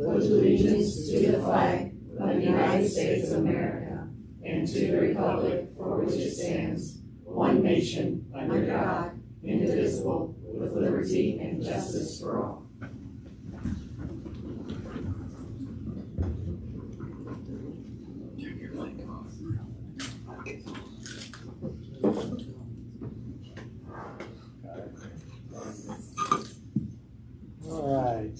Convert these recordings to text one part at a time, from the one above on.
pledge allegiance to the flag of the United States of America and to the republic for which it stands, one nation, under God, indivisible, with liberty and justice for all. All right,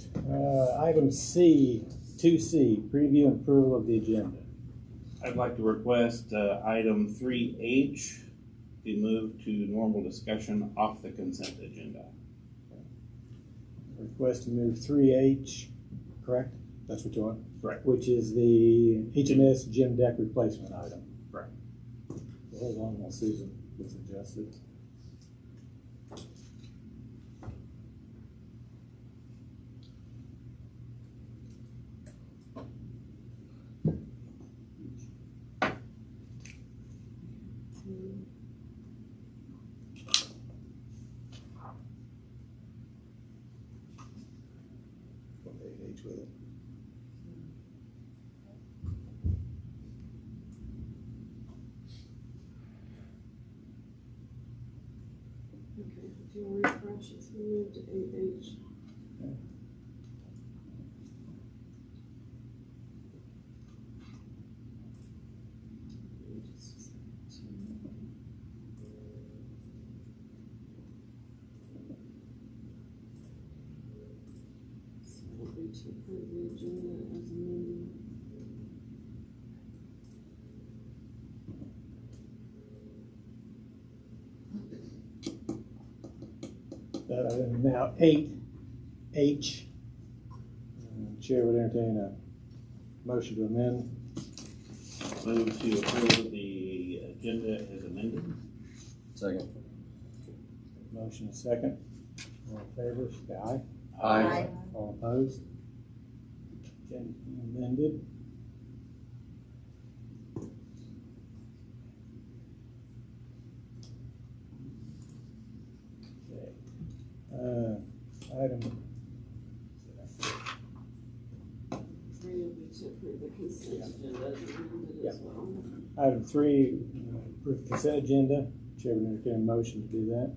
item C, 2C, preview and approval of the agenda. I'd like to request item 3H be moved to normal discussion off the consent agenda. Request to move 3H, correct? That's what you want? Correct. Which is the HMS gym deck replacement item. Correct. Hold on while Susan gets adjusted. H with it. Okay, if you'll refresh, it's moved to 8H. Okay. So it'll be to approve the agenda as amended. That item now 8H. Chair would entertain a motion to amend. Move to approve the agenda as amended. Second. Motion is second. All in favor, say aye. Aye. All opposed? Agenda amended. Okay. Item 3 will be to approve the consent agenda as amended as well. Item 3, approve consent agenda. Chair would entertain a motion to do that.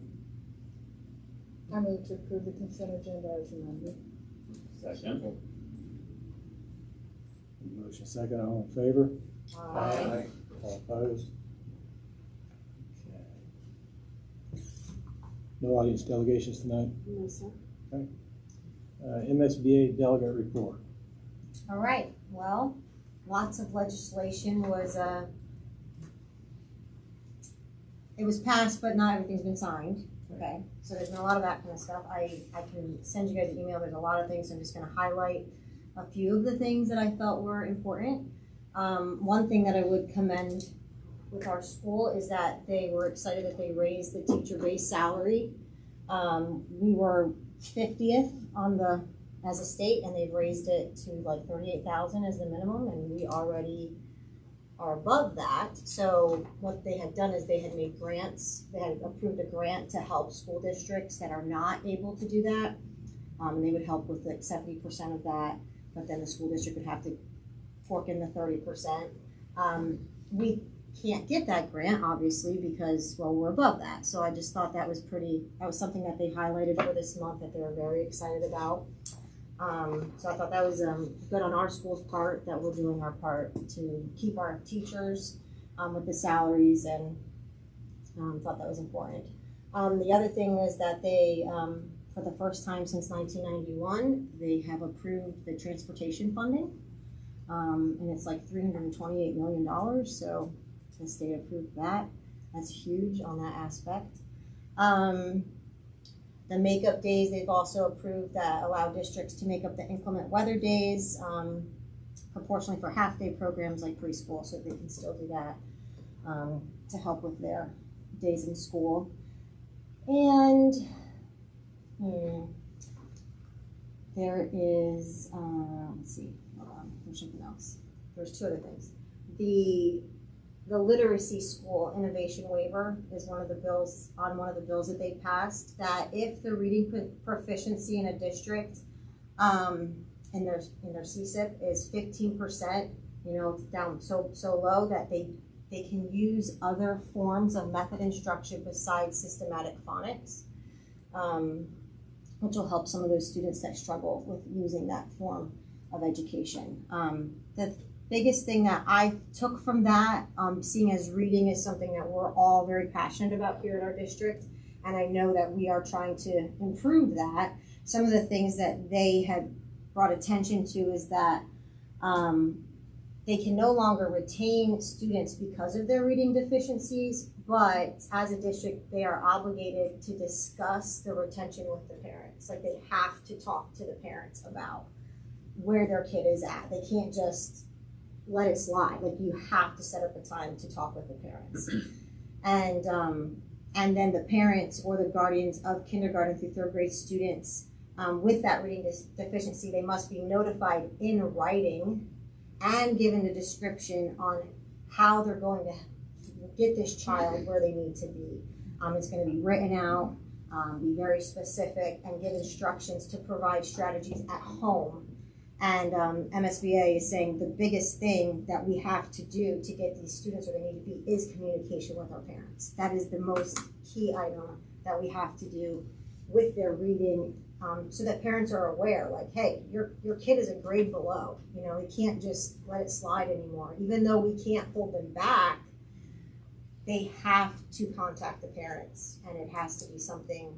I move to approve the consent agenda as amended. Second. Motion second, all in favor? Aye. All opposed? Okay. No audience delegations tonight. No, sir. MSBA delegate report. All right, well, lots of legislation was, it was passed, but not everything's been signed, okay? So there's been a lot of that kind of stuff. I can send you guys an email, there's a lot of things, so I'm just gonna highlight a few of the things that I felt were important. One thing that I would commend with our school is that they were excited that they raised the teacher base salary. We were 50th on the as a state, and they've raised it to like 38,000 as the minimum, and we already are above that. So what they had done is they had made grants. They had approved a grant to help school districts that are not able to do that. And they would help with like 70% of that, but then the school district would have to fork in the 30%. We can't get that grant, obviously, because, well, we're above that. So I just thought that was something that they highlighted for this month that they were very excited about. So I thought that was good on our school's part, that we're doing our part to keep our teachers with the salaries, and thought that was important. The other thing is that they, for the first time since 1991, they have approved the transportation funding, and it's like $328 million, so the state approved that. That's huge on that aspect. The makeup days, they've also approved that allow districts to make up the inclement weather days proportionally for half-day programs like preschool, so they can still do that to help with their days in school. And there is, let's see, hold on, there's something else. There's two other things. The literacy school innovation waiver is one of the bills that they passed, that if the reading proficiency in a district in their CSIP is 15%. You know, it's down so low that they can use other forms of method instruction besides systematic phonics, which will help some of those students that struggle with using that form of education. The biggest thing that I took from that, seeing as reading is something that we're all very passionate about here in our district, and I know that we are trying to improve that. Some of the things that they had brought attention to is that they can no longer retain students because of their reading deficiencies, but as a district, they are obligated to discuss the retention with the parents. Like, they have to talk to the parents about where their kid is at. They can't just let it slide. Like, you have to set up a time to talk with the parents. And then the parents or the guardians of kindergarten through third grade students with that reading deficiency, they must be notified in writing and given the description on how they're going to get this child where they need to be. It's going to be written out, be very specific, and give instructions to provide strategies at home. And MSBA is saying the biggest thing that we have to do to get these students where they need to be is communication with our parents. That is the most key item that we have to do with their reading, so that parents are aware, like, hey, your kid is a grade below. You know, they can't just let it slide anymore. Even though we can't hold them back, they have to contact the parents, and it has to be something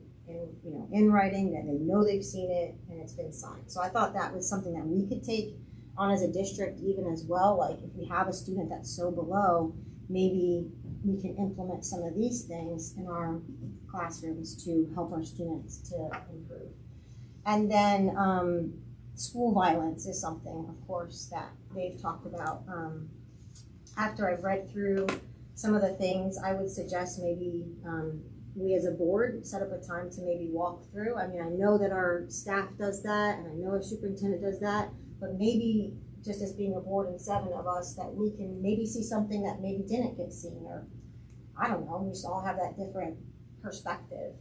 in writing that they know they've seen it and it's been signed. So I thought that was something that we could take on as a district even as well. Like, if we have a student that's so below, maybe we can implement some of these things in our classrooms to help our students to improve. And then school violence is something, of course, that they've talked about. After I've read through some of the things, I would suggest maybe we as a board set up a time to maybe walk through. I mean, I know that our staff does that, and I know our superintendent does that, but maybe just as being a board and 7 of us, that we can maybe see something that maybe didn't get seen, or I don't know, we just all have that different perspective,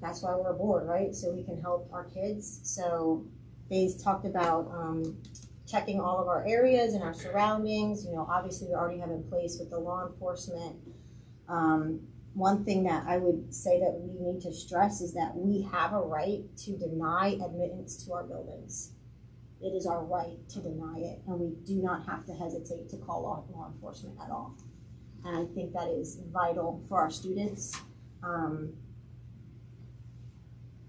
that's why we're a board, right? So we can help our kids. So they talked about checking all of our areas and our surroundings. Obviously we already have in place with the law enforcement. One thing that I would say that we need to stress is that we have a right to deny admittance to our buildings. It is our right to deny it, and we do not have to hesitate to call law enforcement at all. And I think that is vital for our students.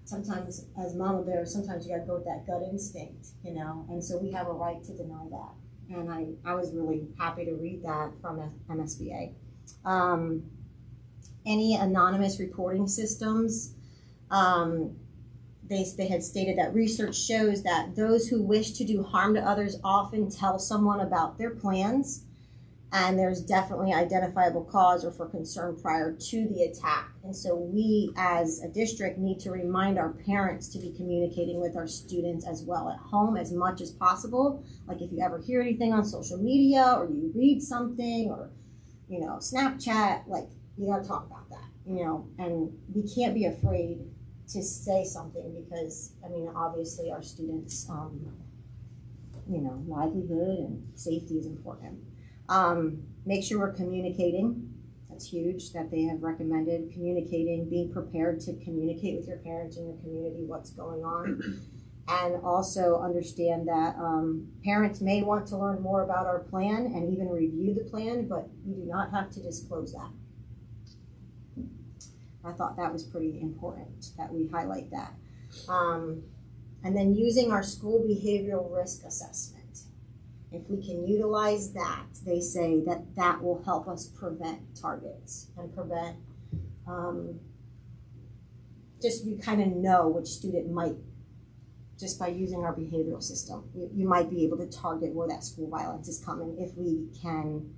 Sometimes, as mama bear, sometimes you gotta go with that gut instinct, and so we have a right to deny that. And I was really happy to read that from MSBA. Any anonymous reporting systems, they had stated that research shows that those who wish to do harm to others often tell someone about their plans, and there's definitely identifiable cause or for concern prior to the attack. And so we as a district need to remind our parents to be communicating with our students as well at home as much as possible. Like, if you ever hear anything on social media, or you read something, or Snapchat, like, you gotta talk about that, and we can't be afraid to say something, because obviously our students livelihood and safety is important. Make sure we're communicating. That's huge, that they have recommended communicating, being prepared to communicate with your parents and your community what's going on. And also understand that parents may want to learn more about our plan and even review the plan, but you do not have to disclose that. I thought that was pretty important that we highlight that. And then using our school behavioral risk assessment. If we can utilize that, they say that will help us prevent targets and prevent, just you kind of know which student might, just by using our behavioral system, you might be able to target where that school violence is coming if we can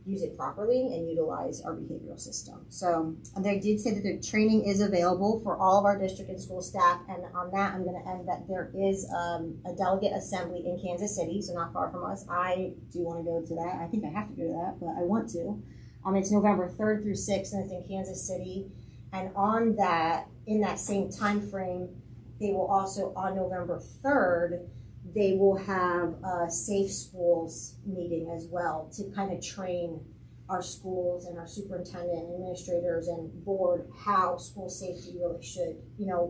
use it properly and utilize our behavioral system. So, and they did say that the training is available for all of our district and school staff. And on that, I'm going to end that there is a delegate assembly in Kansas City, so not far from us. I do want to go to that. I think I have to go to that, but I want to. It's November 3rd through 6th, and it's in Kansas City. And on that, in that same time frame, they will also, on November 3rd, they will have a Safe Schools meeting as well to kind of train our schools and our superintendent, administrators, and board how school safety really should,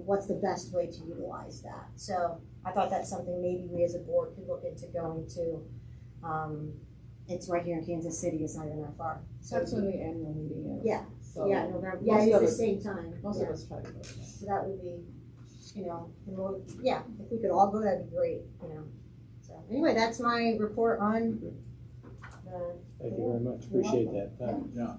what's the best way to utilize that. So I thought that's something maybe we as a board could look into going to. It's right here in Kansas City, it's not even that far. So That's when the annual meeting is. Yeah. So yeah, November, most it's of the us- same time. Most Yeah. of us try to go to that. So that would be, and if we could all go, that'd be great, So anyway, that's my report on the. Thank you very much, appreciate that. Yeah.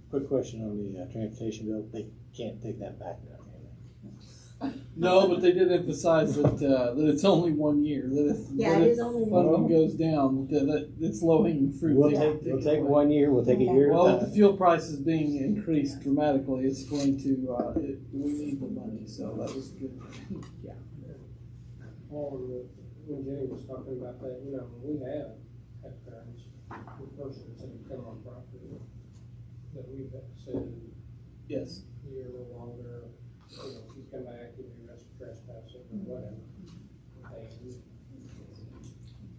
Quick question on the transportation bill, they can't take that back now, can they? No, but they did emphasize that it's only 1 year. That if, Yeah, that it if is only funding one. goes down, that it's low hanging fruit. We'll They take, can we'll take away. 1 year, we'll take a year Well, at with a the time. fuel prices being increased dramatically, it's going to. We need the money, so that was good. When Jenny was talking about that, we have had parents, persons that have come on property that we've said Yes. you're no longer, if you come back and you're trespassing or whatever. And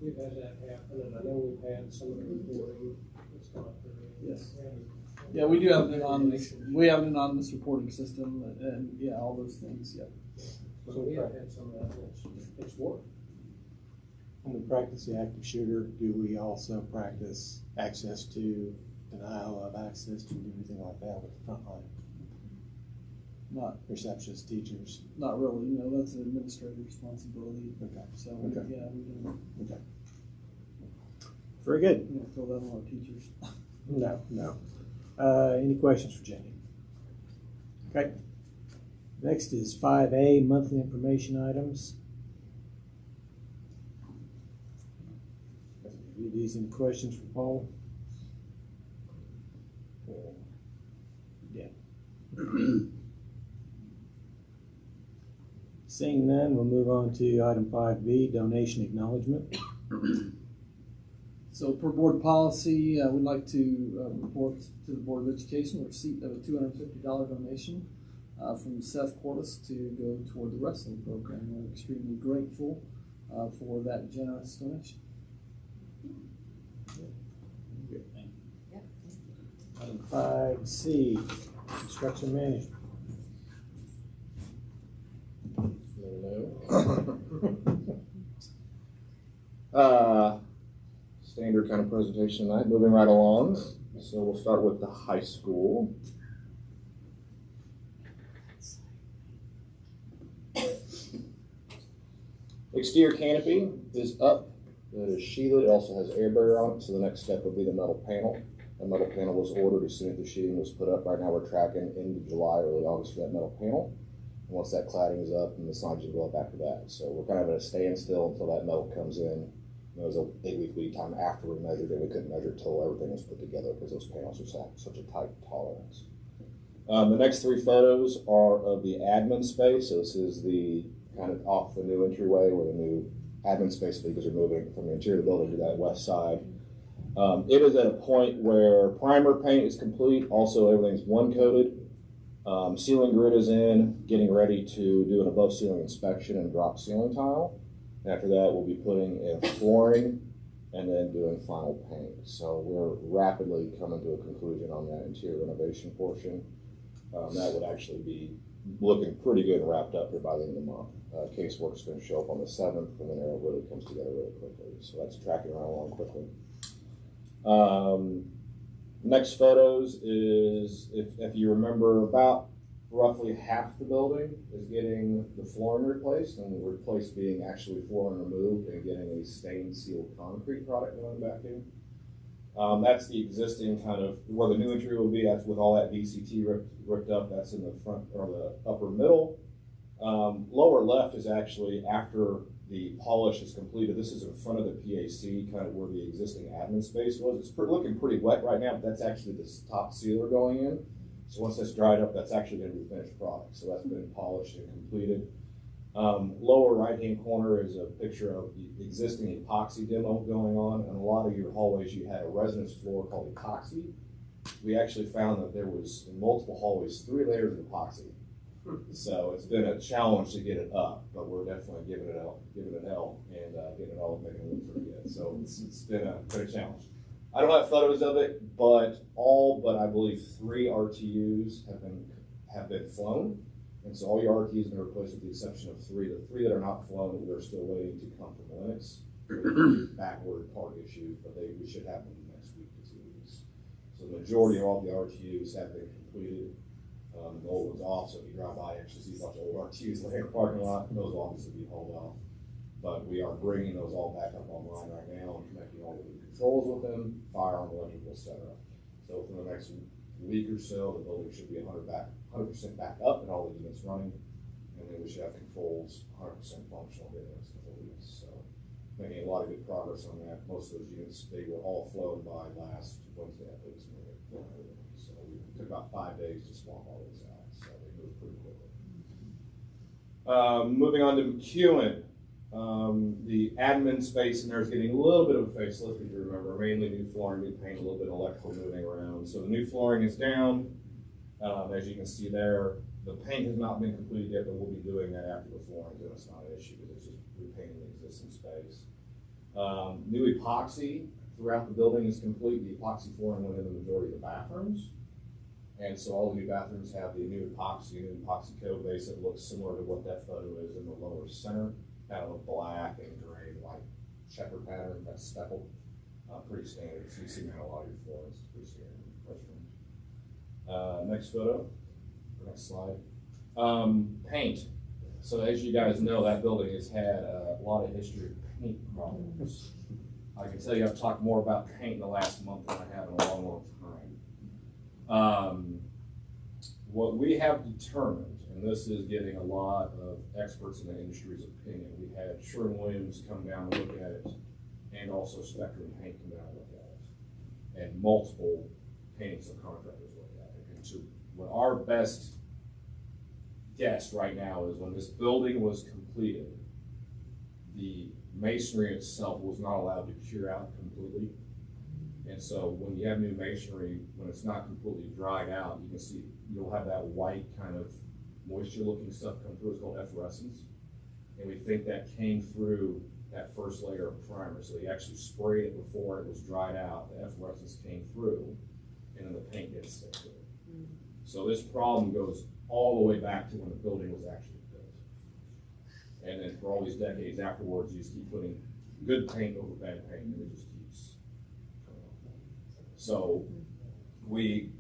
we've had that happen, and I know we've had some of the reporting that's gone through. Yes. Yeah, we do have an anonymous. We have an anonymous reporting system, and yeah, all those things. Yeah. So we have had some of that, it's worked. When we practice the active shooter, do we also practice access to, denial of access to, anything like that with the frontline Not receptionists, teachers? Not really. That's an administrative responsibility. Okay. So Okay. yeah, we don't. Okay. Very good. We don't throw that on our teachers. No. Any questions for Jenny? Okay. Next is 5A, monthly information items. Read these, any questions for Paul? Yeah. Seeing none, we'll move on to item 5B, donation acknowledgement. So per board policy, we'd like to report to the Board of Education the receipt of a $250 donation from Seth Cordes to go toward the wrestling program. We're extremely grateful for that generous donation. Item 5C, construction management. Standard kind of presentation tonight, moving right along. So we'll start with the high school. Exterior canopy is up, it is shielded, it also has air barrier on it, so the next step would be the metal panel. The metal panel was ordered as soon as the sheeting was put up. Right now we're tracking into July, early August for that metal panel. And once that cladding is up, and the signs will go up after that. So we're kind of at a standstill until that metal comes in. There was an 8-week lead time after we measured it. We couldn't measure it until everything was put together because those panels are such a tight tolerance. The next three photos are of the admin space. So this is the kind of off the new entryway where the new admin space leaders are moving from the interior of the building to that west side. It is at a point where primer paint is complete. Also, everything's one coated. Ceiling grid is in, getting ready to do an above ceiling inspection and drop ceiling tile. After that, we'll be putting in flooring and then doing final paint. So we're rapidly coming to a conclusion on that interior renovation portion. That would actually be looking pretty good and wrapped up here by the end of the month. Casework's going to show up on the 7th, and then it really comes together really quickly. So that's tracking right along quickly. Next photos is, if you remember, about roughly half the building is getting the flooring replaced, and the replaced being actually flooring removed and getting a stain sealed concrete product going back in. That's the existing kind of where the new interior will be. That's with all that VCT ripped up. That's in the front or the upper middle. Lower left is actually after the polish is completed. This is in front of the PAC, kind of where the existing admin space was. It's looking pretty wet right now, but that's actually the top sealer going in. So once that's dried up, that's actually going to be the finished product. So that's been polished and completed. Lower right-hand corner is a picture of the existing epoxy demo going on. And a lot of your hallways, you had a residence floor called epoxy. We actually found that there was, in multiple hallways, 3 layers of epoxy. So it's been a challenge to get it up, but we're definitely giving it hell and getting it all, making it look pretty good. So it's been a challenge. I don't have photos of it, but all but I believe 3 RTUs have been flown. And so all your RTUs have been replaced with the exception of 3. The 3 that are not flown, we're still waiting to come from Linux. Backward part issues, but we should happen in the next week to 2 weeks. So the majority of all the RTUs have been completed. The old one's off, so if you drive by, you actually see a bunch of old RTUs laying in the parking lot. Those will obviously be hauled off. But we are bringing those all back up online right now and connecting all the controls with them, firearm, electrical, etc. So for the next week or so, the building should be 100% back up and all the units running. And then we should have controls 100% functional here in the next couple of weeks. So making a lot of good progress on that. Most of those units, they were all flown by last Wednesday, I think. So we took about 5 days to swap all those out. So they moved pretty quickly. Moving on to McEwen. The admin space in there is getting a little bit of a facelift, if you remember, mainly new flooring, new paint, a little bit of electrical moving around. So the new flooring is down, as you can see there. The paint has not been completed yet, but we'll be doing that after the flooring, so it's not an issue because it's just repainting the existing space. New epoxy throughout the building is complete. The epoxy flooring went in the majority of the bathrooms. And so all the new bathrooms have the new epoxy coat base that looks similar to what that photo is in the lower center. Kind of a black and gray, white checker pattern that's speckled. Pretty standard. So you see that a lot of your floors. It's pretty standard restrooms. Next photo, next slide. Paint. So as you guys know, that building has had a lot of history of paint problems. I can tell you I've talked more about paint in the last month than I have in a long, long time. What we have determined, and this is getting a lot of experts in the industry's opinion. We had Sherwin-Williams come down and look at it, and also Spectrum Paint come down and look at it, and multiple painting subcontractors look at it. And so what our best guess right now is when this building was completed, the masonry itself was not allowed to cure out completely. And so when you have new masonry, when it's not completely dried out, you can see you'll have that white kind of moisture looking stuff come through. It's called efflorescence. And we think that came through that first layer of primer. So they actually sprayed it before it was dried out. The efflorescence came through and then the paint didn't stick to it. So this problem goes all the way back to when the building was actually built. And then for all these decades afterwards, you just keep putting good paint over bad paint and it just keeps coming off. So we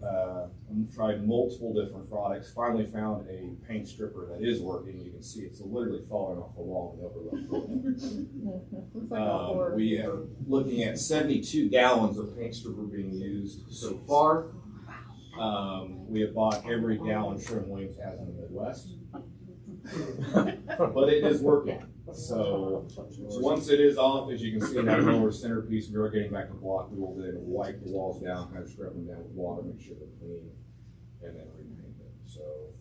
tried multiple different products, finally found a paint stripper that is working. You can see it's literally falling off the wall in the upper left corner. We are looking at 72 gallons of paint stripper being used so far. We have bought every gallon Sherwin-Williams has in the Midwest. But it is working. So once it is off, as you can see in that lower centerpiece, we are getting back to block. We will then wipe the walls down, kind of scrub them down with water, make sure they're clean, and then repaint them. So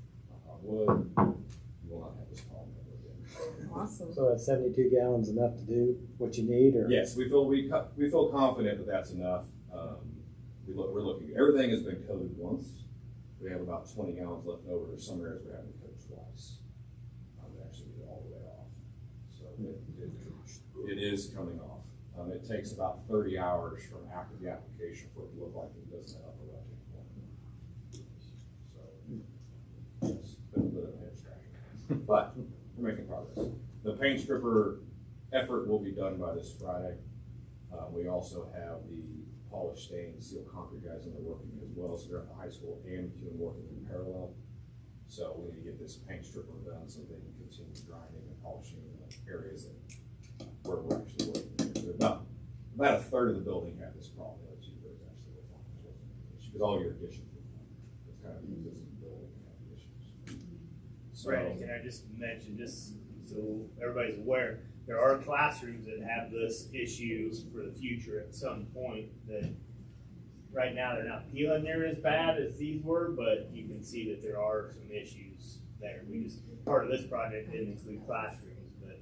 wood, you will not have this problem ever again. Awesome. So that's 72 gallons enough to do what you need, or? Yes, we feel confident that that's enough. We're looking. Everything has been coated once. We have about 20 gallons left over. There's some areas we're having to coat twice. Actually get it all the way off. So it is coming off. It takes about 30 hours from after the application for it to look like it doesn't have a left hand corner. So it's been a bit of a head scratcher. But we're making progress. The paint stripper effort will be done by this Friday. We also have the polished stain seal concrete guys in there working as well. So they're at the high school and McEwen working in parallel. So we need to get this paint stripper done so they can continue grinding and polishing in the areas that where we're actually working. So about a third of the building had this problem. The other 2/3 actually were fine. Because all your additions were fine. It's kind of the existing building that had the issues. So, Brandon, can I just mention, just so everybody's aware, there are classrooms that have this issue for the future at some point that right now they're not peeling near as bad as these were, but you can see that there are some issues there. Part of this project didn't include classrooms, but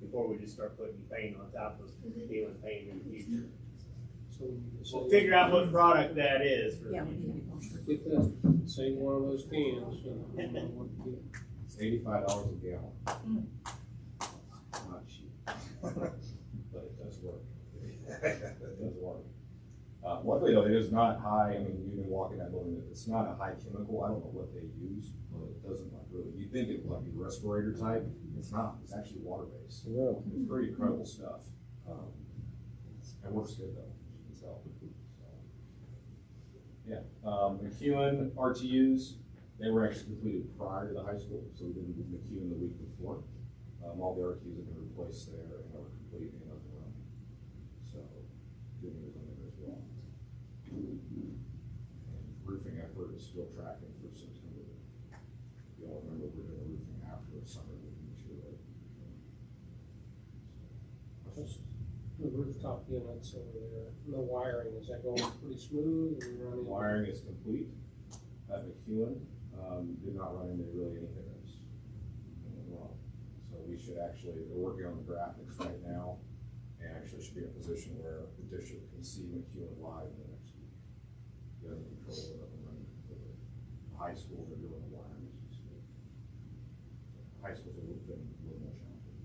before we just start putting paint on top of peeling paint in the future. so you can say. We'll figure out what product that is for the Yeah, we future. need to post it. Get that, save one of those cans. It's $85 a gallon. Not cheap, but it does work. It does work. Luckily though, it is not high, I mean, you can walk in that building, it's not a high chemical, I don't know what they use, but it doesn't like really, you'd think it would like be respirator type, it's not, it's actually water based. Really? It's pretty incredible stuff. It works good though, as you can tell. So, yeah, McEwen RTUs, they were actually completed prior to the high school, so we didn't do McEwen the week before. All the RTUs have been replaced there and are complete and up and running. So, good news on there as well. And roofing effort is still tracking for September. If you all remember, we're doing roofing after the summer, we can ensure that. The rooftop units over there, the wiring, is that going pretty smooth? Are we running? Wiring is complete at McEwen. Did not run into really any hiccups. Well, so we should actually, they're working on the graphics right now and actually should be in a position where the district can see McEwen live in the next week. They're in control of it and running completely. The high school, they're doing the wiring as we speak. High school's a little more challenging.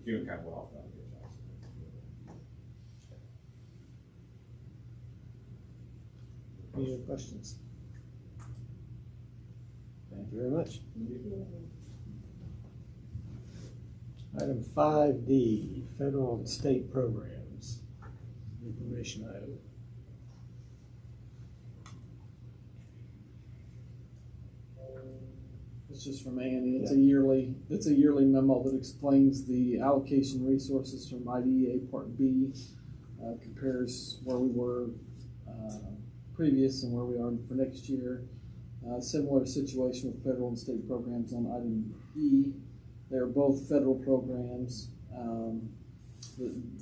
McEwen kind of went off that pitch, actually. Any other questions? Thank you very much. Item 5D, federal and state programs. Information item. It's just from Annie. It's a yearly memo that explains the allocation resources from IDEA Part B, compares where we were previous and where we are for next year. Similar situation with federal and state programs on item E. They're both federal programs.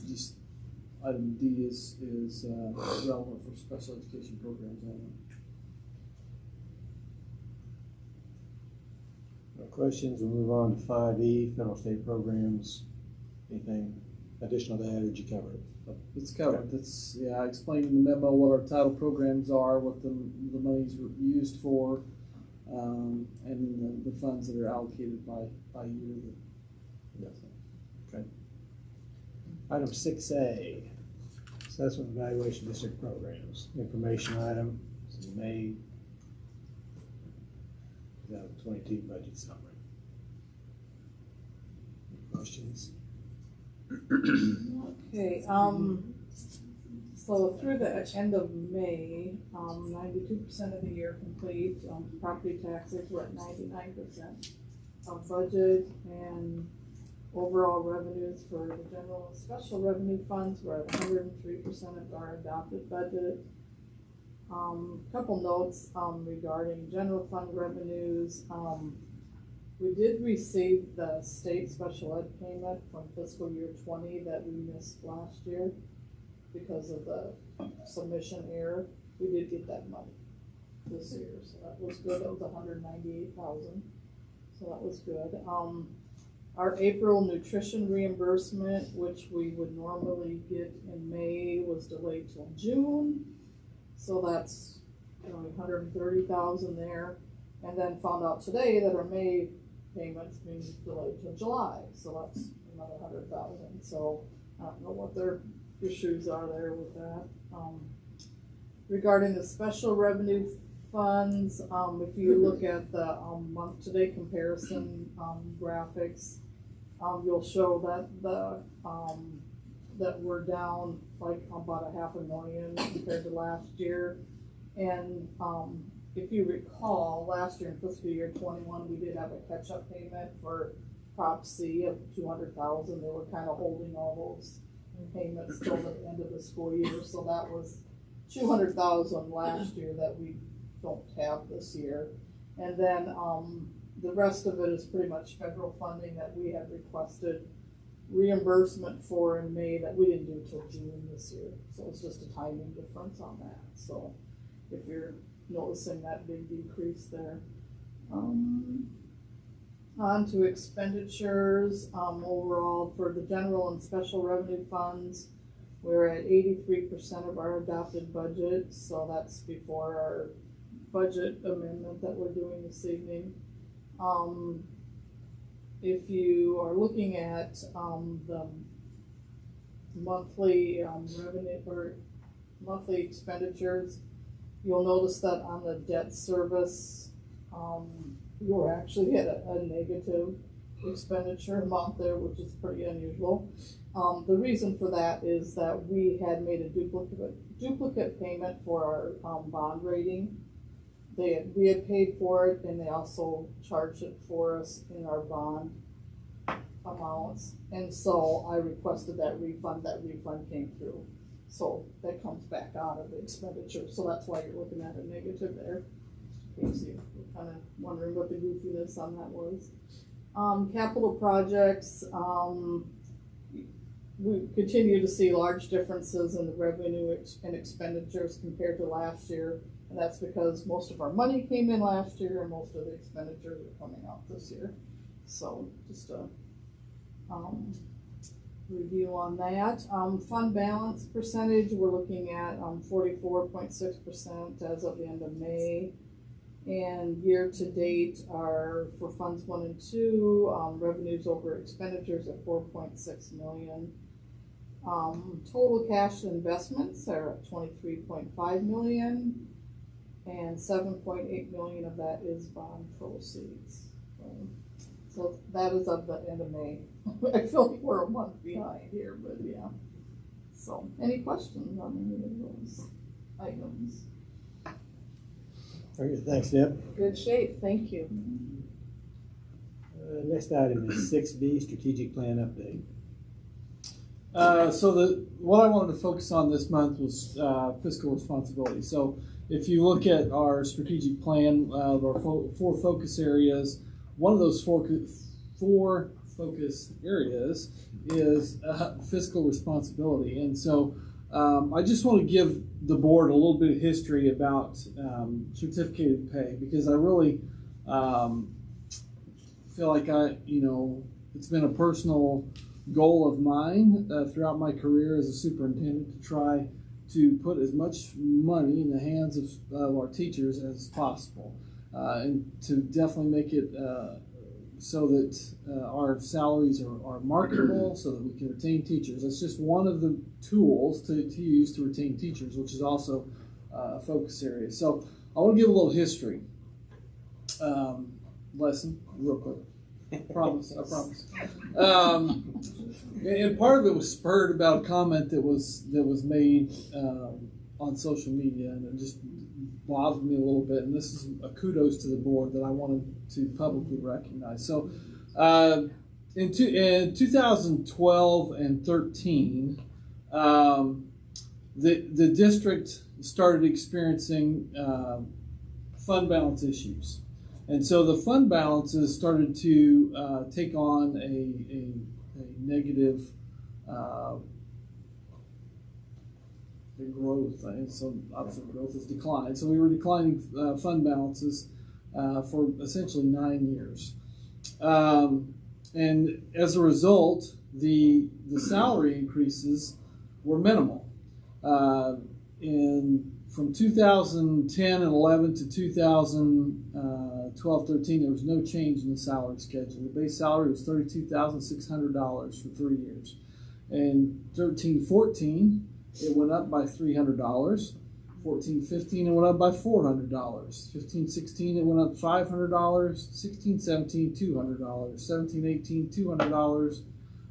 Just item D is relevant for special education programs only. No questions, we'll move on to 5E, federal state programs. Anything additional to add, or did you cover it? It's covered. It's, I explained in the memo what our title programs are, what the monies were used for, and the funds that are allocated by year. Okay. Item 6A, assessment and evaluation district programs. Information item, this is May 2022 budget summary. Any questions? Okay, so through the end of May, 92% of the year complete. Property taxes were at 99% of budget, and overall revenues for the general and special revenue funds were at 103% of our adopted budget. Couple notes regarding general fund revenues. We did receive the state special ed payment from fiscal year 20 that we missed last year because of the submission error. We did get that money this year, so that was good. That was $198,000, so that was good. Our April nutrition reimbursement, which we would normally get in May, was delayed till June, so that's $130,000 there. And then found out today that our May payments being delayed till July, so that's another $100,000. So I don't know what their issues are there with that. Regarding the special revenue funds, if you look at the month-to-date comparison graphics, you'll show that that we're down like about $500,000 compared to last year. And if you recall, last year in fiscal year 21, we did have a catch-up payment for Prop C of $200,000. They were kind of holding all those payments till the end of the school year, so that was $200,000 last year that we don't have this year. And then the rest of it is pretty much federal funding that we had requested reimbursement for in May that we didn't do till June this year. So it's just a timing difference on that. So if you're noticing that big decrease there. On to expenditures, overall for the general and special revenue funds, we're at 83% of our adopted budget, so that's before our budget amendment that we're doing this evening. If you are looking at, the monthly, revenue or monthly expenditures, you'll notice that on the debt service, you're actually at a negative expenditure amount there, which is pretty unusual. The reason for that is that we had made a duplicate payment for our bond rating. We had paid for it, and they also charged it for us in our bond amounts. And so I requested that refund. That refund came through. So that comes back out of the expenditure. So that's why you're looking at a negative there. In case you're kind of wondering what the goofiness on that was. Capital projects, we continue to see large differences in the revenue and expenditures compared to last year. And that's because most of our money came in last year and most of the expenditures are coming out this year. So just a review on that. Fund balance percentage, we're looking at 44.6% as of the end of May. And year to date are for funds 1 and 2, revenues over expenditures at 4.6 million. Total cash investments are at 23.5 million, and 7.8 million of that is bond proceeds. So that is at the end of May. I feel like we're a month behind here, but yeah. So, any questions on any of those items? Very good, thanks, Deb. Good shape, thank you. Next item is 6B, strategic plan update. So what I wanted to focus on this month was fiscal responsibility. So if you look at our strategic plan, our 4 focus areas, one of those four focus areas is fiscal responsibility. And so I just want to give the board a little bit of history about certificated pay, because I really feel like it's been a personal goal of mine throughout my career as a superintendent to try to put as much money in the hands of our teachers as possible, and to definitely make it so that our salaries are marketable, so that we can retain teachers. That's just one of the tools to use to retain teachers, which is also a focus area. So I want to give a little history lesson real quick. I promise. And part of it was spurred about a comment that was made on social media, and it just bothered me a little bit. And this is a kudos to the board that I wanted to publicly recognize. So in 2012 and 13, the district started experiencing fund balance issues. And so the fund balances started to take on a negative growth. So obviously growth has declined. So we were declining fund balances for essentially 9 years. And as a result, the salary increases were minimal. From 2010 and 11 to 2012-13, there was no change in the salary schedule. The base salary was $32,600 for 3 years. In 13-14, it went up by $300. 14-15, it went up by $400. 15-16, it went up $500. 16-17, $200. 17-18, $200.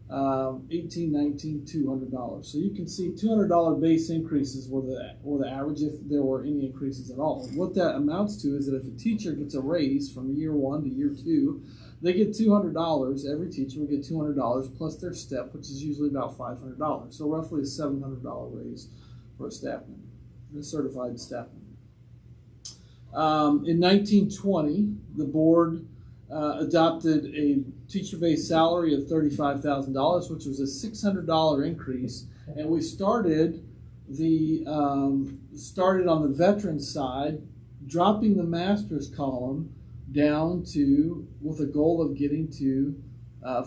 18-19, $200. So you can see $200 base increases were the average, if there were any increases at all. What that amounts to is that if a teacher gets a raise from year 1 to year 2, they get $200. Every teacher will get $200 plus their step, which is usually about $500. So roughly a $700 raise for a staff member, a certified staff member. In 1920, the board adopted a teacher-based salary of $35,000, which was a $600 increase, and we started on the veteran side, dropping the master's column down to, with a goal of getting to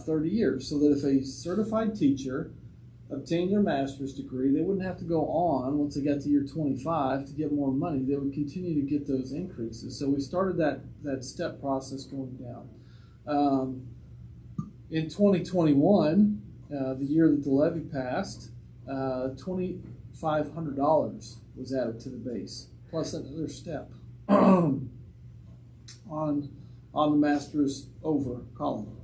30 years, so that if a certified teacher obtained their master's degree, they wouldn't have to go on once they got to year 25 to get more money. They would continue to get those increases. So we started that step process going down. In 2021, the year that the levy passed, $2,500 was added to the base, plus another step on the master's over column.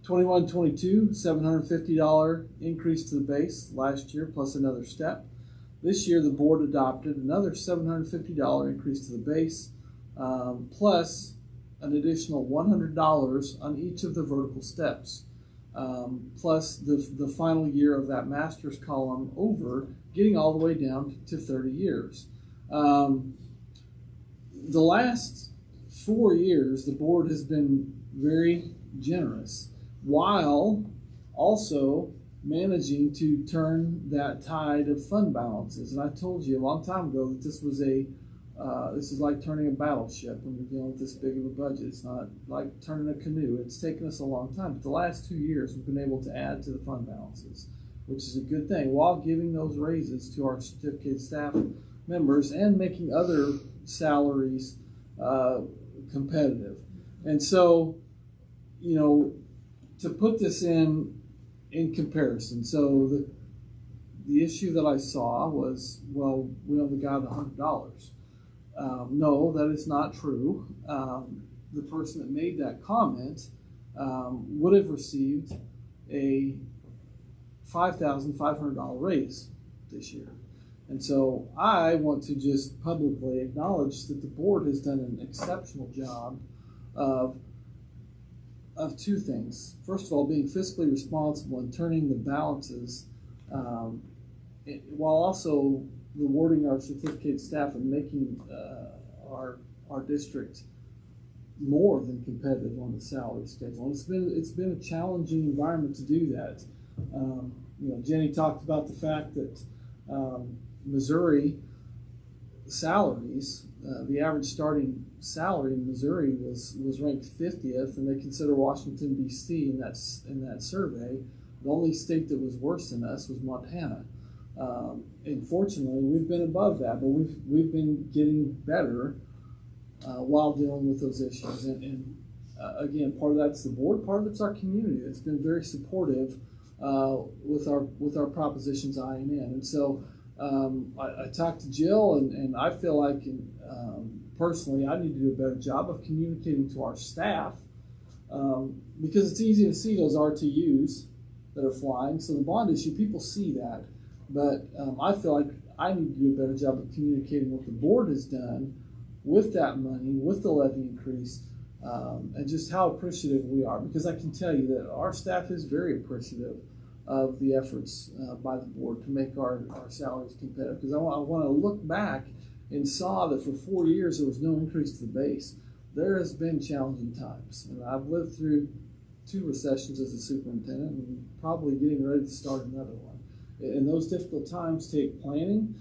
21-22, $750 increase to the base last year, plus another step. This year, the board adopted another $750 increase to the base, plus an additional $100 on each of the vertical steps, plus the final year of that master's column over, getting all the way down to 30 years. The last 4 years, the board has been very generous, while also managing to turn that tide of fund balances. And I told you a long time ago that this was this is like turning a battleship when you're dealing with this big of a budget. It's not like turning a canoe. It's taken us a long time. But the last 2 years, we've been able to add to the fund balances, which is a good thing, while giving those raises to our certificated staff members and making other salaries competitive. And so, to put this in comparison, so the issue that I saw was, well, we only got $100. No, that is not true. The person that made that comment would have received a $5,500 raise this year. And so I want to just publicly acknowledge that the board has done an exceptional job of two things. First of all, being fiscally responsible and turning the balances, while also rewarding our certificated staff and making our district more than competitive on the salary schedule. And it's been a challenging environment to do that. Jenny talked about the fact that Missouri salaries, the average starting salary in Missouri was ranked 50th, and they consider Washington D.C. in that survey. The only state that was worse than us was Montana. And fortunately, we've been above that, but we've been getting better while dealing with those issues. And again, part of that's the board, part of it's our community. It's been very supportive with our propositions I and N. And so I talked to Jill, and I feel like personally I need to do a better job of communicating to our staff, because it's easy to see those RTUs that are flying. So the bond issue, people see that. But I feel like I need to do a better job of communicating what the board has done with that money, with the levy increase, and just how appreciative we are. Because I can tell you that our staff is very appreciative of the efforts by the board to make our salaries competitive. Because I want to look back and saw that for 4 years there was no increase to the base. There has been challenging times. And I've lived through 2 recessions as a superintendent and probably getting ready to start another one. And those difficult times take planning,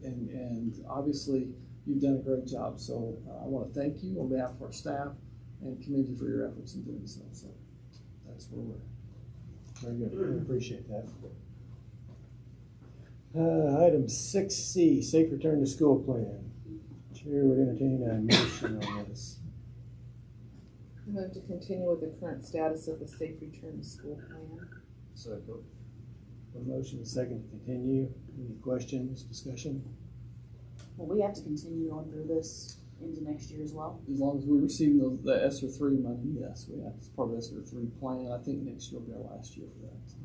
and obviously you've done a great job. So I want to thank you on behalf of our staff and commend you for your efforts in doing so. So that's where we're at. Very good. We appreciate that. Item 6C, Safe Return to School Plan. Chair would entertain a motion on this. I move to continue with the current status of the Safe Return to School Plan. Second. A motion, a second to continue. Any questions, discussion? Will we have to continue on through this into next year as well? As long as we're receiving the ESSER 3 money, yes, we have. It's part of the ESSER 3 plan. I think next year will be our last year for that.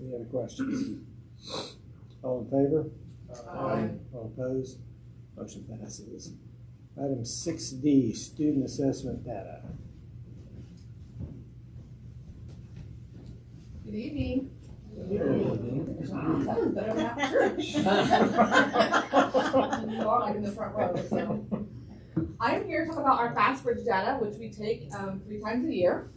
Any other questions? All in favor? Aye. All opposed? Motion passes. Item 6D, Student Assessment Data. Good evening. Good evening. Better than after church. You are like in the front row, so. I'm here to talk about our FastBridge data, which we take 3 times a year.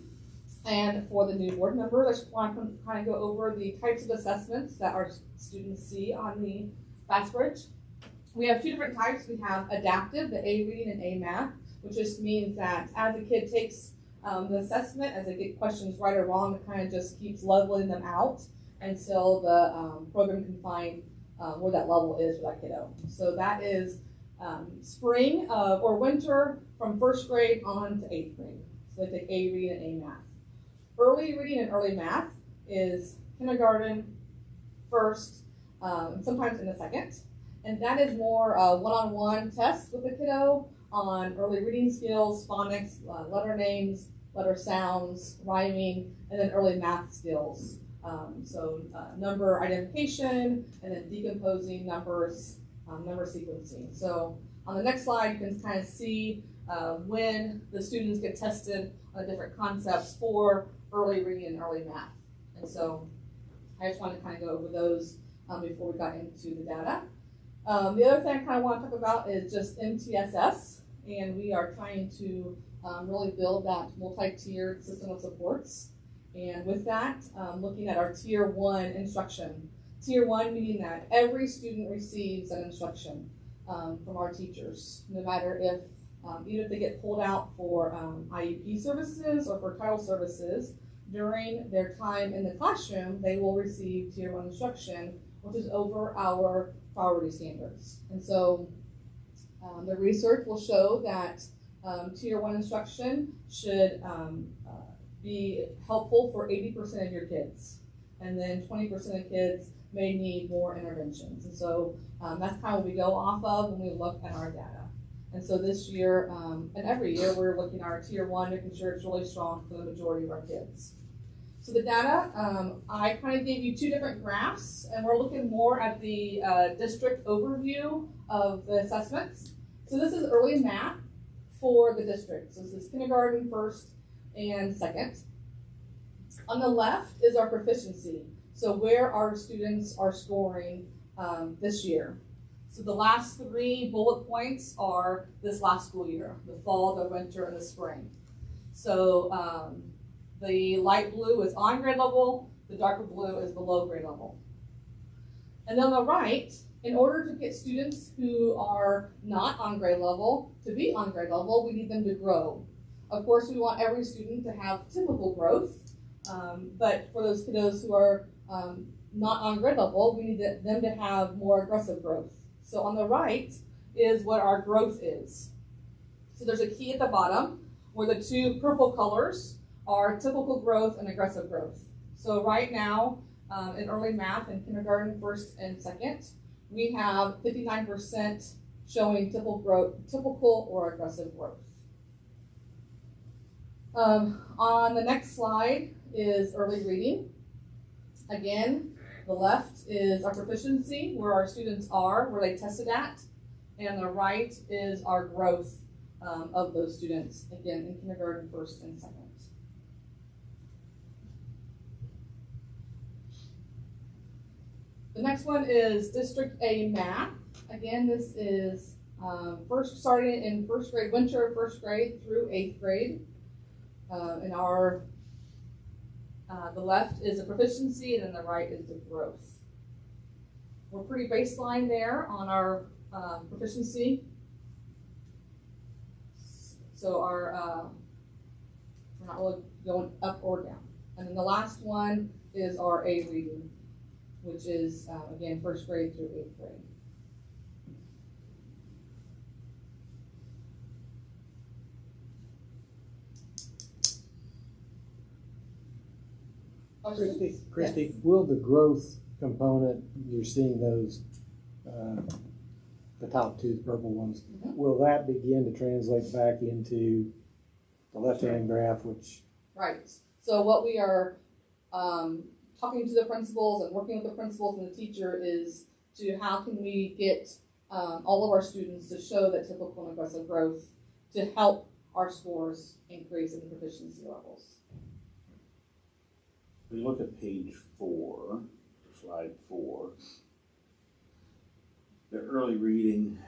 And for the new board members, I just want to kind of go over the types of assessments that our students see on the FastBridge. We have two different types. We have adaptive, the A reading and A math, which just means that as a kid takes the assessment, as they get questions right or wrong, it kind of just keeps leveling them out until the program can find where that level is for that kiddo. So that is spring or winter from first grade on to 8th grade. So they take A reading and A math. Early reading and early math is kindergarten, first, sometimes in the second. And that is more one-on-one tests with the kiddo on early reading skills, phonics, letter names, letter sounds, rhyming, and then early math skills. So number identification, and then decomposing numbers, number sequencing. So on the next slide, you can kind of see when the students get tested on different concepts for early reading and early math. And so I just wanted to kind of go over those before we got into the data. The other thing I kind of want to talk about is just MTSS, and we are trying to really build that multi-tiered system of supports. And with that, looking at our Tier 1 instruction. Tier 1 meaning that every student receives an instruction from our teachers, no matter if, even if they get pulled out for IEP services or for title services, during their time in the classroom, they will receive Tier 1 instruction, which is over our priority standards. And so the research will show that Tier 1 instruction should be helpful for 80% of your kids. And then 20% of kids may need more interventions. And so that's kind of what we go off of when we look at our data. And so this year, and every year, we're looking at our Tier 1, making sure it's really strong for the majority of our kids. So the data, I kind of gave you two different graphs, and we're looking more at the district overview of the assessments. So this is early math for the district. So this is kindergarten, first, and second. On the left is our proficiency. So where our students are scoring this year. So the last three bullet points are this last school year, the fall, the winter, and the spring. So the light blue is on grade level, the darker blue is below grade level. And then on the right, in order to get students who are not on grade level to be on grade level, we need them to grow. Of course, we want every student to have typical growth, but for those kiddos who are not on grade level, we need them to have more aggressive growth. So on the right is what our growth is. So there's a key at the bottom where the two purple colors are typical growth and aggressive growth. So right now, in early math in kindergarten, first and second, we have 59% showing typical or aggressive growth. On the next slide is early reading. Again, the left is our proficiency, where our students are, where they tested at, and the right is our growth of those students, again, in kindergarten, first and second. The next one is District A Math. Again, this is starting in first grade, winter of first grade through 8th grade. And the left is a proficiency, and then the right is the growth. We're pretty baseline there on our proficiency. So we're not really going up or down. And then the last one is our A reading, which is, again, first grade through 8th grade. Christy, will the growth component, you're seeing those, the top two, the purple ones, will that begin to translate back into the left-hand graph, which? Right. So what we are talking to the principals and working with the principals and the teacher is to how can we get all of our students to show that typical and aggressive growth to help our scores increase in the proficiency levels. If we look at page 4, slide 4, the early reading,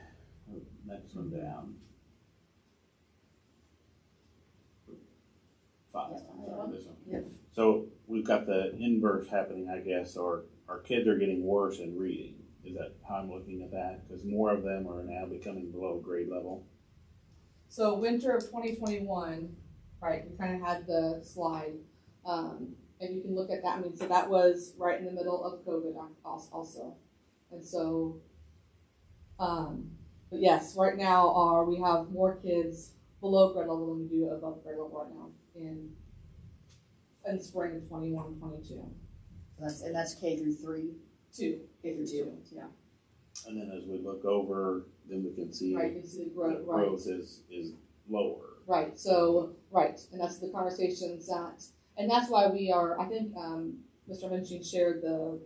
next one down. 5, sorry, this one. Yep. So we've got the inverse happening, I guess, or our kids are getting worse in reading. Is that how I'm looking at that? Because more of them are now becoming below grade level. So winter of 2021, right, we kind of had the slide. And you can look at that. I mean, so that was right in the middle of COVID also. And so, but yes, right now we have more kids below grade level than we do above grade level right now in spring of 21, 22. That's K through 3? 2. K through 2, yeah. And then as we look over, then we can see Right, you can see the growth, that right. growth is lower. Right, so, right, and that's the conversations and that's why we are, I think, Mr. Minchin shared the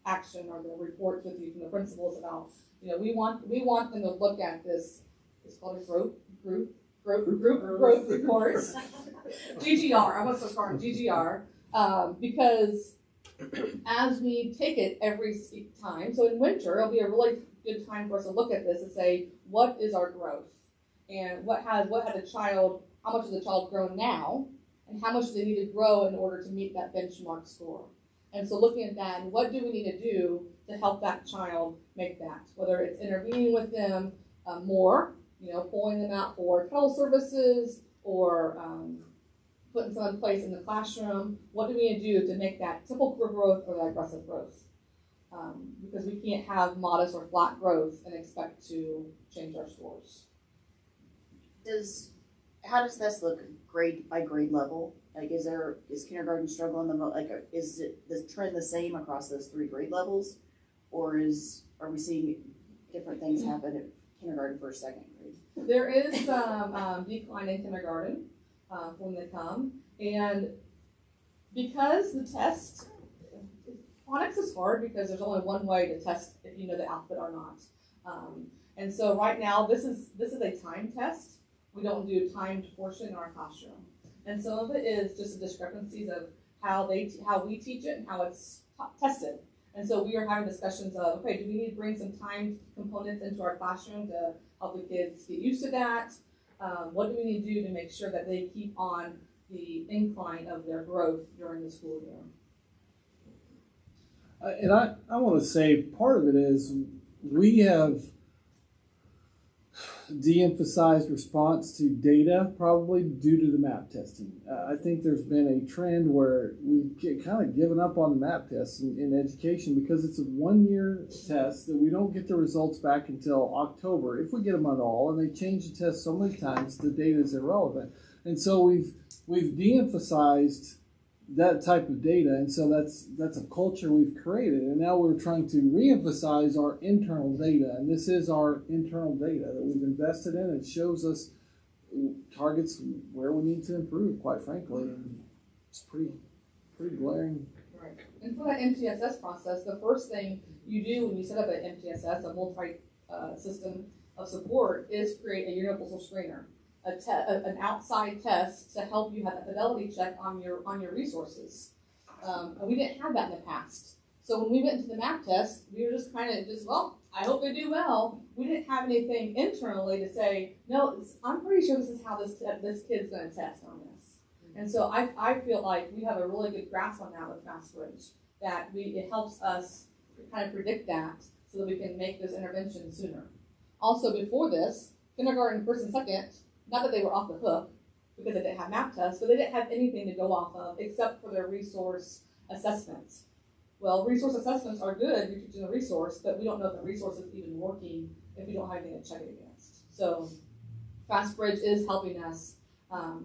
action or the report with you from the principals about, we want them to look at this, it's called a growth report. GGR, I want to start GGR, because as we take it every time, so in winter, it'll be a really good time for us to look at this and say, what is our growth? And how much has the child grown now? And how much do they need to grow in order to meet that benchmark score? And so looking at that, and what do we need to do to help that child make that? Whether it's intervening with them more, pulling them out for cuddle services, or putting some in place in the classroom. What do we need to do to make that typical growth or that aggressive growth? Because we can't have modest or flat growth and expect to change our scores. How does this look grade by grade level? Like, is kindergarten struggling the most? Like, is the trend the same across those 3 grade levels, or are we seeing different things happen at kindergarten, first, second grade? There is some decline in kindergarten when they come, and because the test, phonics is hard because there's only one way to test if you know the alphabet or not. And so right now, this is a time test. We don't do timed portion in our classroom. And some of it is just the discrepancies of how we teach it and how it's tested. And so we are having discussions of, okay, do we need to bring some timed components into our classroom to help the kids get used to that? What do we need to do to make sure that they keep on the incline of their growth during the school year? And I want to say part of it is we have de-emphasized response to data probably due to the MAP testing. I think there's been a trend where we've kind of given up on the MAP tests in education because it's a 1-year test that we don't get the results back until October, if we get them at all, and they change the test so many times the data is irrelevant. And so we've de-emphasized that type of data, and so that's a culture we've created, and now we're trying to re-emphasize our internal data, and this is our internal data that we've invested in. It shows us targets where we need to improve, quite frankly, and it's pretty glaring. Right. And for that MTSS process, the first thing you do when you set up an MTSS, a multi-system of support, is create a universal screener. An outside test to help you have a fidelity check on your resources. And we didn't have that in the past. So when we went into the MAP test, we were just kind of well, I hope they do well. We didn't have anything internally to say, no, I'm pretty sure this is how this kid's going to test on this. And so I feel like we have a really good grasp on that with FastBridge, that it helps us kind of predict that so that we can make those interventions sooner. Also, before this, kindergarten, first and second, not that they were off the hook because they didn't have MAP tests, but they didn't have anything to go off of except for their resource assessments. Well, resource assessments are good, you're teaching the resource, but we don't know if the resource is even working if we don't have anything to check it against. So FastBridge is helping us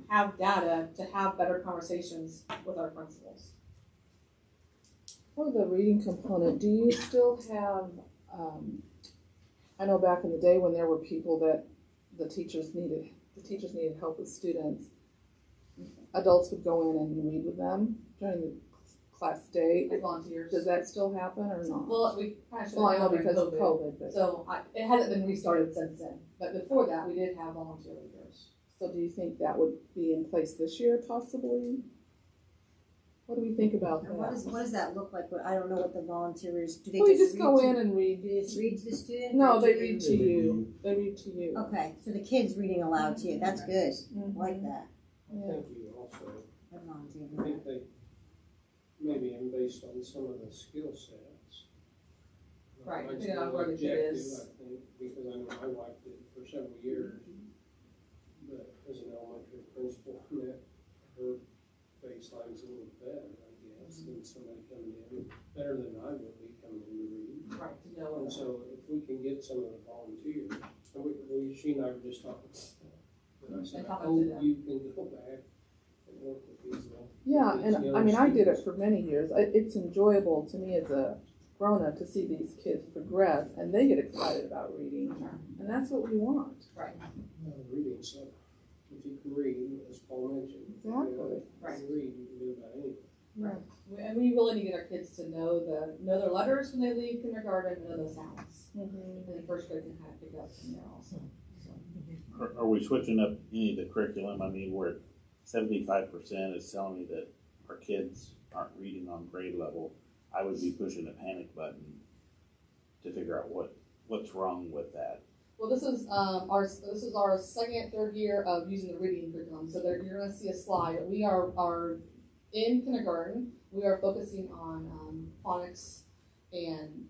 have data to have better conversations with our principals. For the reading component, do you still have, I know back in the day when there were people that the teachers needed help with students, adults would go in and read with them during the class day. Volunteers. Does that still happen or not? Well, we kind of Well, I know because of COVID, but so it hasn't been restarted since then. But before that, we did have volunteer readers. so do you think that would be in place this year possibly? What do we think about that? What does that look like? I don't know what the volunteers do. They Well, you just read go to- in and read. Do they just read to the student? No, or they do read to you. They read to you. Okay, so the kids reading aloud to you. That's good. Mhm. I like that. I think you also, I volunteer I for think that. they, maybe based on some of the skill sets, Right, That's depending on the where the kid objective, is. I think, because I know my wife did it for several years, but as an elementary principal, that her baseline's a little better, I guess, than somebody coming in, better than I would be coming in to read. Right, to know. And so if we can get some of the volunteers, and she and I were just talking about that. And I said, And talking oh, to them. you can go back and work with these little. Yeah, these and young I mean, I did it students. for many years. It's enjoyable to me as a grown-up to see these kids progress and they get excited about reading. And that's what we want. Right, Reading, so if you can read, as Paul mentioned. Exactly. Right. If you read, you can do about anything. and we really need to get our kids to know their letters when they leave kindergarten, and know the sounds. And then first grade can kind of pick up from there also. Are we switching up any of the curriculum? I mean, we're at 75% is telling me that our kids aren't reading on grade level. I would be pushing a panic button to figure out what's wrong with that. Well, this is our second, third year of using the reading curriculum. So you're going to see a slide. We are in kindergarten. We are focusing on phonics, and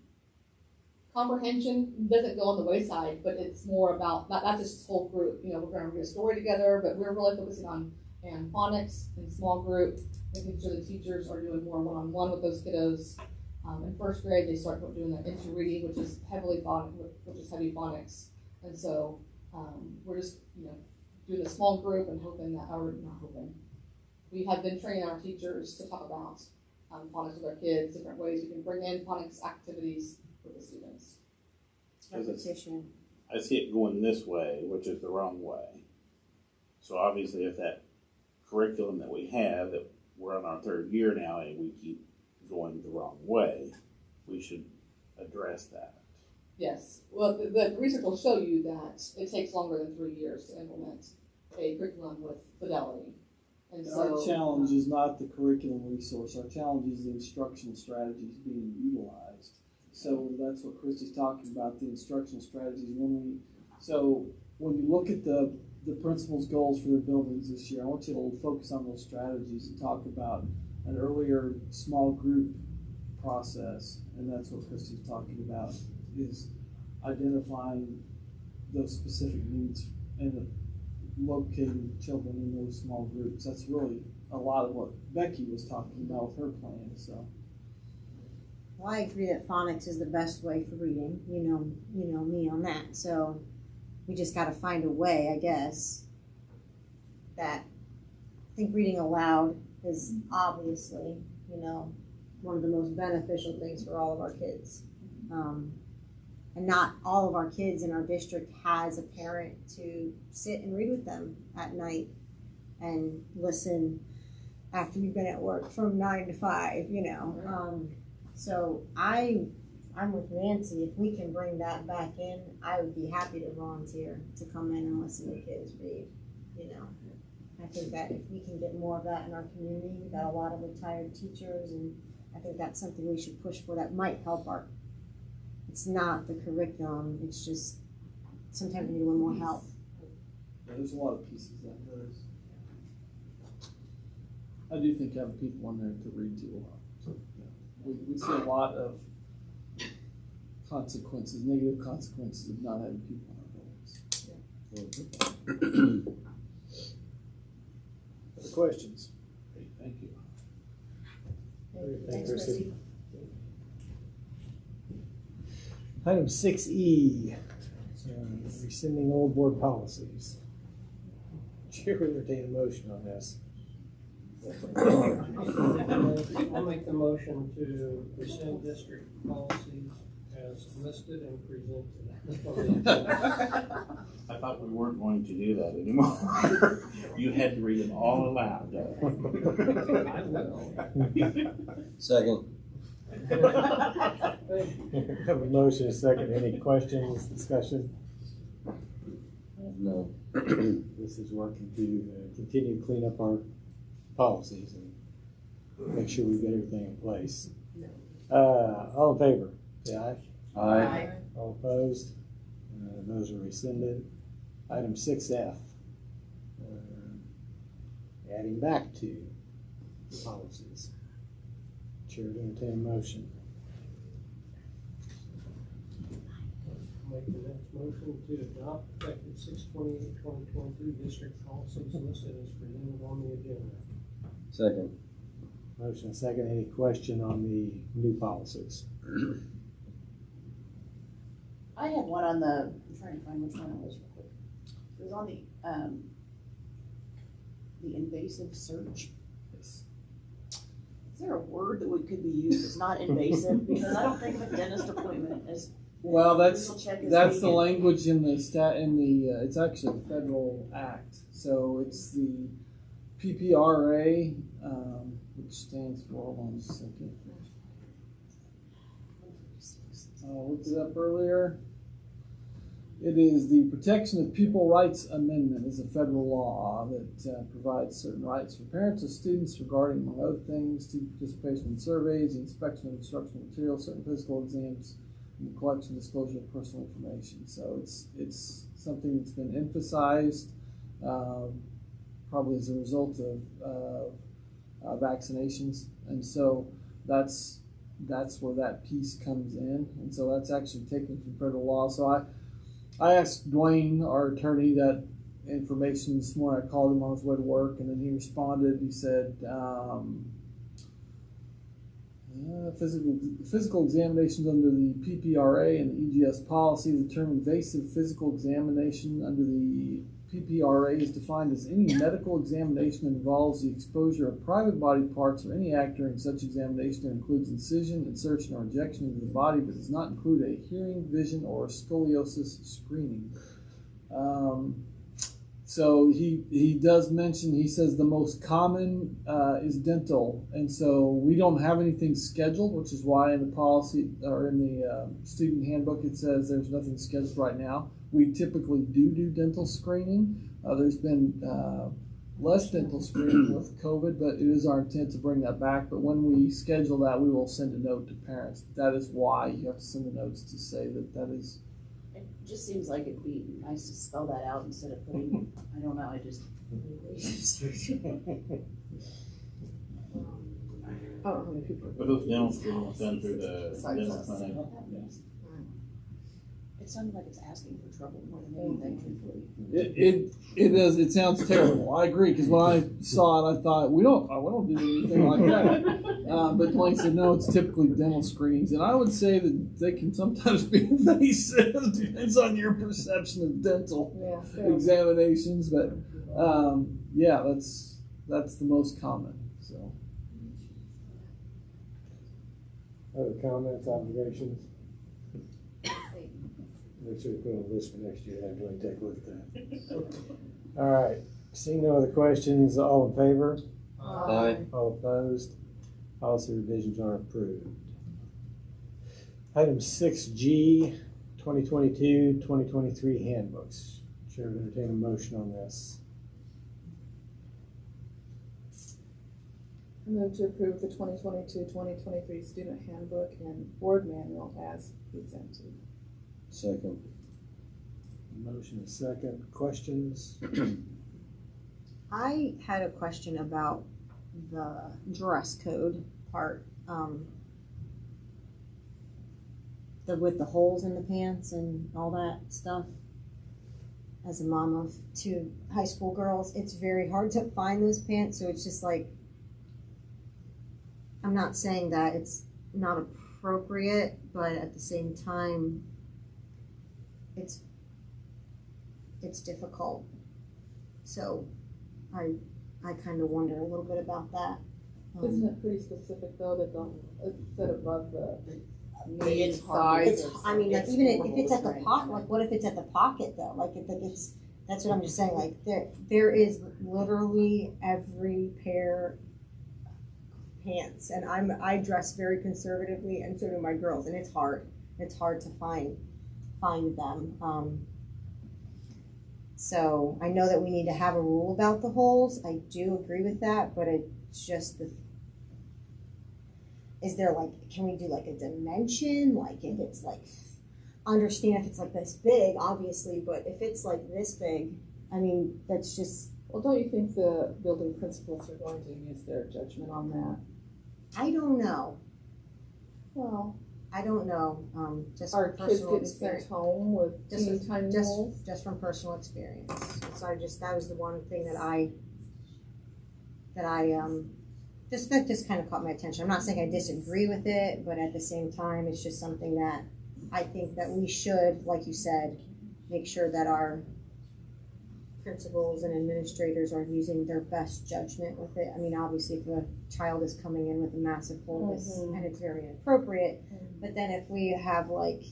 comprehension doesn't go on the wayside, but it's more about that's this whole group. You know, we're going to read a story together, but we're really focusing on phonics in small group, making sure the teachers are doing more one-on-one with those kiddos. In first grade, they start doing the intro reading, which is heavy phonics. And so we're just, doing a small group and we have been training our teachers to talk about phonics with our kids, different ways we can bring in phonics activities with the students. Repetition. I see it going this way, which is the wrong way. So obviously if that curriculum that we have, that we're on our third year now and we keep going the wrong way, we should address that. Yes. Well, the research will show you that it takes longer than 3 years to implement a curriculum with fidelity. And so Our challenge is not the curriculum resource. Our challenge is the instruction strategies being utilized. So that's what Christy's talking about, the instruction strategies. So when you look at the principal's goals for the buildings this year, I want you to focus on those strategies and talk about an earlier small group process. And that's what Christy's talking about, is identifying those specific needs and locating children in those small groups. That's really a lot of what Becky was talking about with her plan. So, Well, I agree that phonics is the best way for reading. You know me on that. So we just got to find a way, I guess, that I think reading aloud is obviously, one of the most beneficial things for all of our kids. And not all of our kids in our district has a parent to sit and read with them at night and listen after you've been at work from 9 to 5, So I'm with Nancy. If we can bring that back in, I would be happy to volunteer to come in and listen to kids read, I think that if we can get more of that in our community, we've got a lot of retired teachers, and I think that's something we should push for that might help it's not the curriculum, it's just sometimes we need a little more help. yeah, there's a lot of pieces that goes. I do think having people on there to read to a lot. So, we see a lot of negative consequences of not having people on our buildings. Other questions? Great, thank you. Thanks, Chrissy. Item 6E, rescinding old board policies. Chair will entertain a motion on this. I'll make the motion to rescind district policies as listed and presented. I thought we weren't going to do that anymore. You had to read them all aloud. I will. Second. Have a motion, a second. Any questions, discussion? No. This is working to continue to clean up our policies and make sure we've got everything in place. All in favor, say aye. Aye. All opposed? Those are rescinded. Item 6F, adding back to the policies. Chair to entertain a motion. Make the next motion to adopt effective 6/28/2022 district policies listed as presented on the agenda. Second. Motion and second. Any question on the new policies? I had one on the, I'm trying to find which one it was real quick. It was on the invasive search. Is there a word that could be used that's not invasive? Because I don't think of a dentist appointment as. Well, that's dental check as that's the being- language in the it's actually a federal act. So it's the PPRA, which stands for, hold on just a second. I looked it up earlier. It is the Protection of Pupil Rights Amendment. Is a federal law that provides certain rights for parents of students regarding, among other things, student participation in surveys, the inspection of instructional materials, certain physical exams, and the collection and disclosure of personal information. So it's something that's been emphasized, probably as a result of vaccinations, and so that's where that piece comes in, and so that's actually taken from federal law. So I asked Dwayne, our attorney, that information this morning. I called him on his way to work, and then he responded. He said, physical examinations under the PPRA and the EGS policy. The term invasive physical examination under the PPRA is defined as any medical examination that involves the exposure of private body parts or any act during such examination that includes incision, insertion, or injection into the body, but does not include a hearing, vision, or scoliosis screening. So he does mention, he says the most common is dental, and so we don't have anything scheduled, which is why in the policy or in the student handbook it says there's nothing scheduled right now. We typically do dental screening. There's been less dental screening with COVID, but it is our intent to bring that back. But when we schedule that, we will send a note to parents. That is why you have to send the notes to say that is. It just seems like it'd be nice to spell that out instead of putting, I don't know, I just. I don't know how many people. But those dental screenings done through the dental clinic. It sounded like it's asking for trouble more than anything, truthfully. It does. It sounds terrible. I agree, because when I saw it, I thought we don't do anything like that. But Dwayne said no. It's typically dental screenings, and I would say that they can sometimes be invasive. Depends on your perception of dental examinations, but yeah, that's the most common. So, Other comments, observations? We should have put on a list for next year. Have Dwayne take a look at that. All right. Seeing no other questions, all in favor? Aye. All opposed? Policy revisions are approved. Item 6G, 2022-2023 handbooks. Chair would entertain a motion on this. I move to approve the 2022-2023 student handbook and board manual as presented. Second. Motion is second. Questions? I had a question about the dress code part, with the holes in the pants and all that stuff. As a mom of two high school girls, it's very hard to find those pants, so it's just like, I'm not saying that it's not appropriate, but at the same time, it's difficult. So I kind of wonder a little bit about that. Isn't it pretty specific though that it said above the It's knee hard. size? I mean, like, even if it's at the pocket, like what if it's at the pocket though? Like if it's, that's what I'm just saying. Like there is literally every pair of pants, and I dress very conservatively, and so do my girls, and it's hard. It's hard to find them. So I know that we need to have a rule about the holes. I do agree with that, but it's just is there like, can we do like a dimension? Like if it's like, understand if it's like this big, obviously, but if it's like this big, I mean, that's just. Well, don't you think the building principals are going to use their judgment on that? I don't know. Well, I don't know, just Are from kids personal getting sent experience. home with Just, teeny tiny holes? just from personal experience. And so that was the one thing that just kind of caught my attention. I'm not saying I disagree with it, but at the same time, it's just something that I think that we should, like you said, make sure that our principals and administrators are using their best judgment with it. I mean, obviously, if a child is coming in with a massive hole, and it's very inappropriate, but then if we have like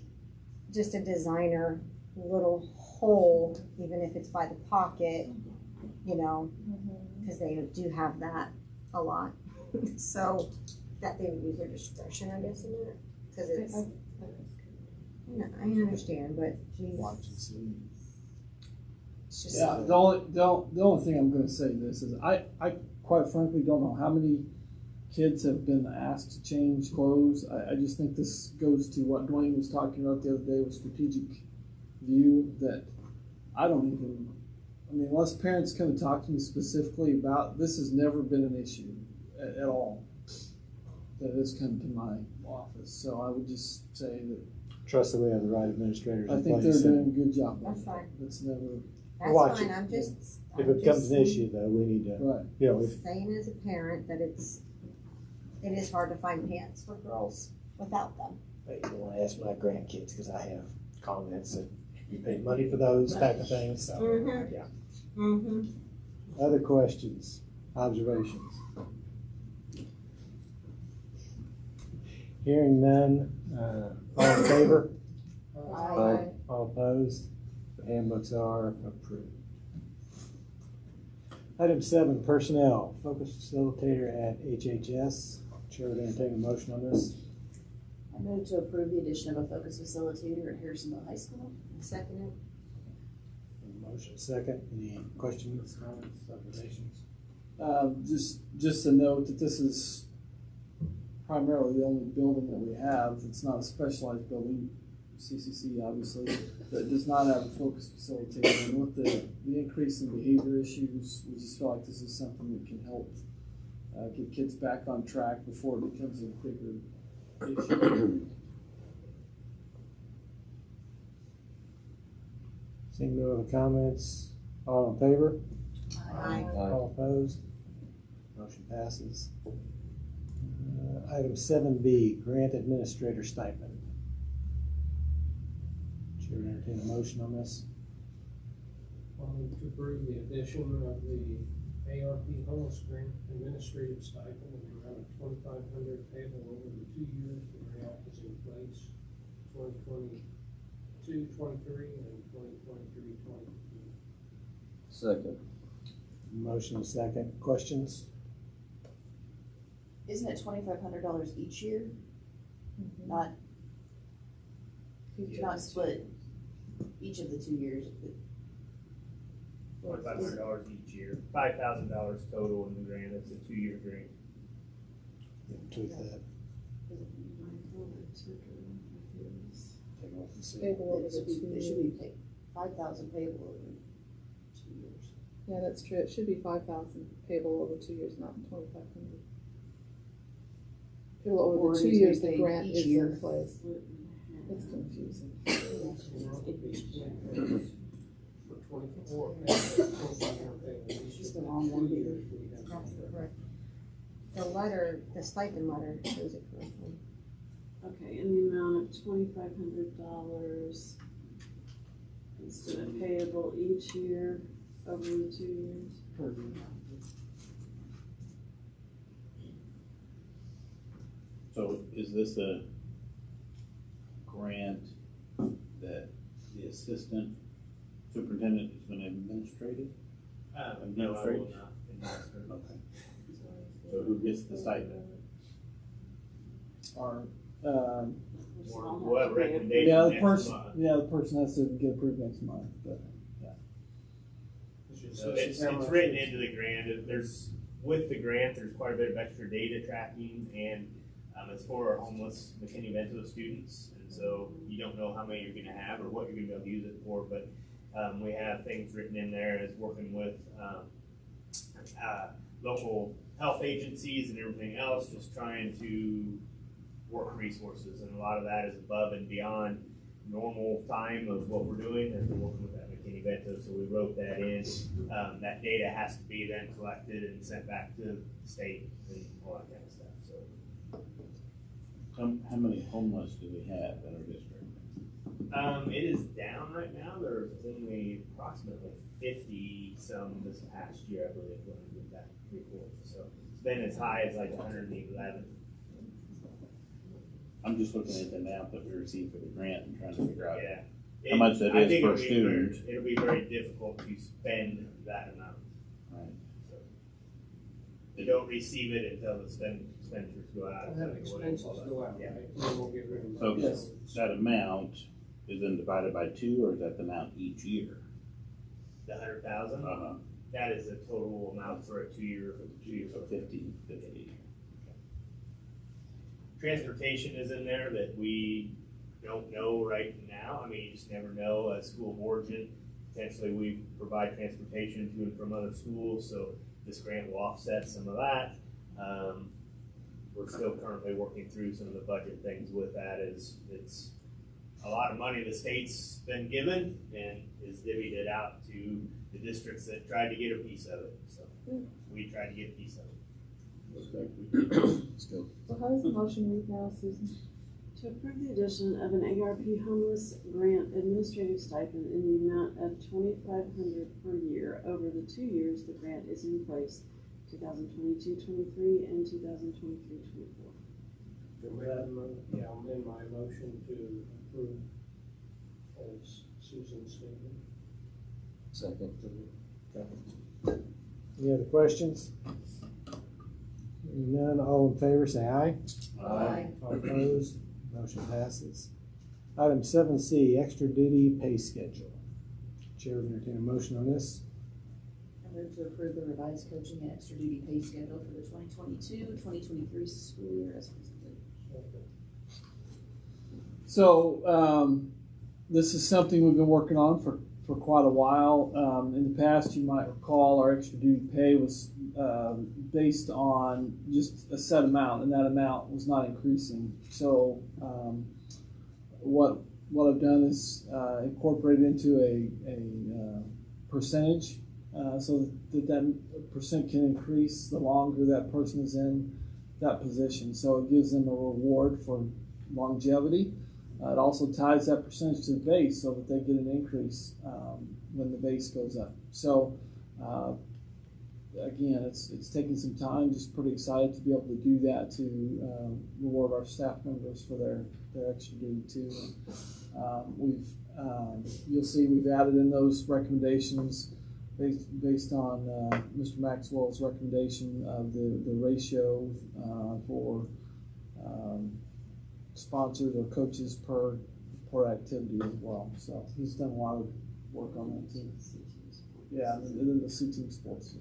just a designer little hole, even if it's by the pocket, you know, because they do have that a lot. So that they would use their discretion, I guess, in that, because it's. I understand, but geez, it's just. Yeah, the only thing I'm gonna say this is, I quite frankly don't know how many kids have been asked to change clothes. I just think this goes to what Dwayne was talking about the other day with strategic view, that I mean, unless parents come and talk to me specifically about, this has never been an issue at all that has come to my office. So I would just say that Trust that we have the right administrators I in think place. they're doing a good job. That's fine. It's never, That's Watch fine. it. I'm just. If it becomes an issue though, we need to, right. you know, if, Saying as a parent that it is hard to find pants for girls without them. you don't wanna ask my grandkids, cause I have comments that you pay money for those type of things, so. Mhm. Yeah. Mm-hmm. Other questions, observations? Hearing none, all in favor? All opposed? The handbooks are approved. Item 7, personnel, focus facilitator at HHS. Chair would entertain a motion on this. I move to approve the addition of a focus facilitator at Harrisonville High School. Second Motion second. Any questions, comments, observations? Just to note that this is primarily the only building that we have. It's not a specialized building, CCC obviously, that does not have a focus facilitator. And with the increase in behavior issues, we just feel like this is something that can help get kids back on track before it becomes a bigger issue. Seeing no other comments, all in favor? Aye. All opposed? Motion passes. Item 7B, grant administrator stipend. Chair would entertain a motion on this. To approve the addition of the ARP homeless grant administrative stipend in the amount of $2,500 payable over the 2 years the grant is in place, 2022-23 and 2023-24. Second. Motion and second. Questions? Isn't it $2,500 each year? Not split each of the 2 years. $2,500 each year, $5,000 total in the grant. It's a 2-year grant. Tweak that. Take a look and see. Payable over It the should be, 2 it should years. be $5,000 payable over 2 years. Yeah, that's true. It should be 5,000 payable over 2 years, not 2,500. Payable over Or the 2 is it years the paid grant each is year? in place. It's confusing. For 24. It's the wrong one here. That's the correct. The letter, the stipend letter shows it correctly. Okay, in the amount of $2,500 instead of payable each year over the 2 years. So is this a grant that the assistant superintendent is gonna administrate it? No, I will not. Okay. So who gets the stipend? Or, We'll have a recommendation yeah, the next person, month. the person has to get approved next month, but. So it's written into the grant. There's, with the grant, there's quite a bit of extra data tracking, and it's for our homeless McKinney-Vento students. And so you don't know how many you're gonna have or what you're gonna be able to use it for, but we have things written in there as working with local health agencies and everything else, just trying to work resources, and a lot of that is above and beyond normal time of what we're doing as we're working with that McKinney-Vento, so we wrote that in. That data has to be then collected and sent back to the state and all that kind of stuff, so. How many homeless do we have in our district? It is down right now. There's only approximately 50 some this past year, I believe, when we did that report. So it's been as high as like 111. I'm just looking at the amount that we received for the grant and trying to figure out Yeah. how much that I is think per it'll be student. it'll be very difficult to spend that amount. Right. So you don't receive it until the expenditures go out. Have expenses go out, Yeah. right? Then we'll get rid of So them. Yes. that amount is then divided by 2, or is that the amount each year? The 100,000. Uh-huh. That is the total amount for a 2-year. So 50. Transportation is in there that we don't know right now. I mean, you just never know. As school board, potentially we provide transportation to and from other schools, so this grant will offset some of that. We're still currently working through some of the budget things with that. It's a lot of money the state's been given and is divvied it out to the districts that tried to get a piece of it. So we tried to get a piece of it. Let's go. So how does the motion read now, Susan? To approve the addition of an ARP homeless grant administrative stipend in the amount of $2,500 per year over the 2 years the grant is in place, 2022-23 and 2023-24. I'll amend my motion to approve as Susan stated. Second. Any other questions? Hearing none, all in favor say aye. Aye. All opposed, motion passes. Item 7C, extra duty pay schedule. Chair will entertain a motion on this. I move to approve the revised coaching and extra duty pay schedule for the 2022-2023 school year as presented. So, this is something we've been working on for quite a while. In the past, you might recall our extra duty pay was based on just a set amount, and that amount was not increasing. So, what I've done is incorporated into a percentage, so that percent can increase the longer that person is in that position. So it gives them a reward for longevity. It also ties that percentage to the base so that they get an increase when the base goes up. So again, it's taking some time. Just pretty excited to be able to do that to reward our staff members for their extra duty too. You'll see we've added in those recommendations based on Mr. Maxwell's recommendation of the ratio for sponsors or coaches per activity as well. So he's done a lot of work on that too. Yeah, and then the C-team sports.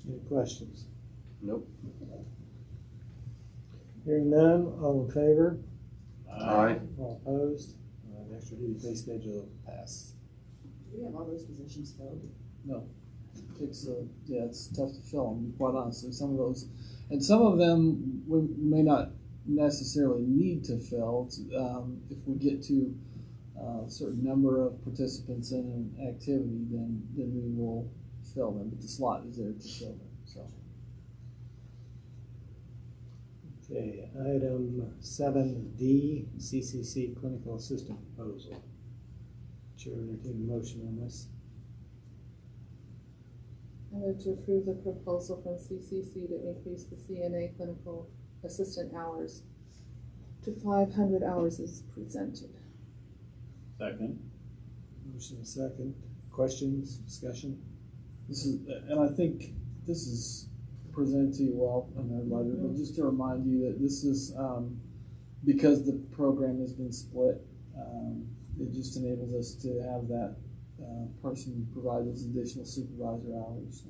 Any questions? Nope. Hearing none, all in favor? Aye. All opposed? The extra duty pay schedule passed. Do we have all those positions filled? It's tough to fill them, quite honestly. Some of them we may not necessarily need to fill. If we get to a certain number of participants in an activity, then we will fill them. But the slot is there to fill them. So. Okay, item 7D, CCC clinical assistant proposal. Chair will entertain a motion on this. I move to approve the proposal from CCC to increase the CNA clinical assistant hours to 500 hours as presented. Second. Motion and second. Questions, discussion? And I think this is presented to you well in our letter, but just to remind you that this is because the program has been split. It just enables us to have that person provide those additional supervisor hours.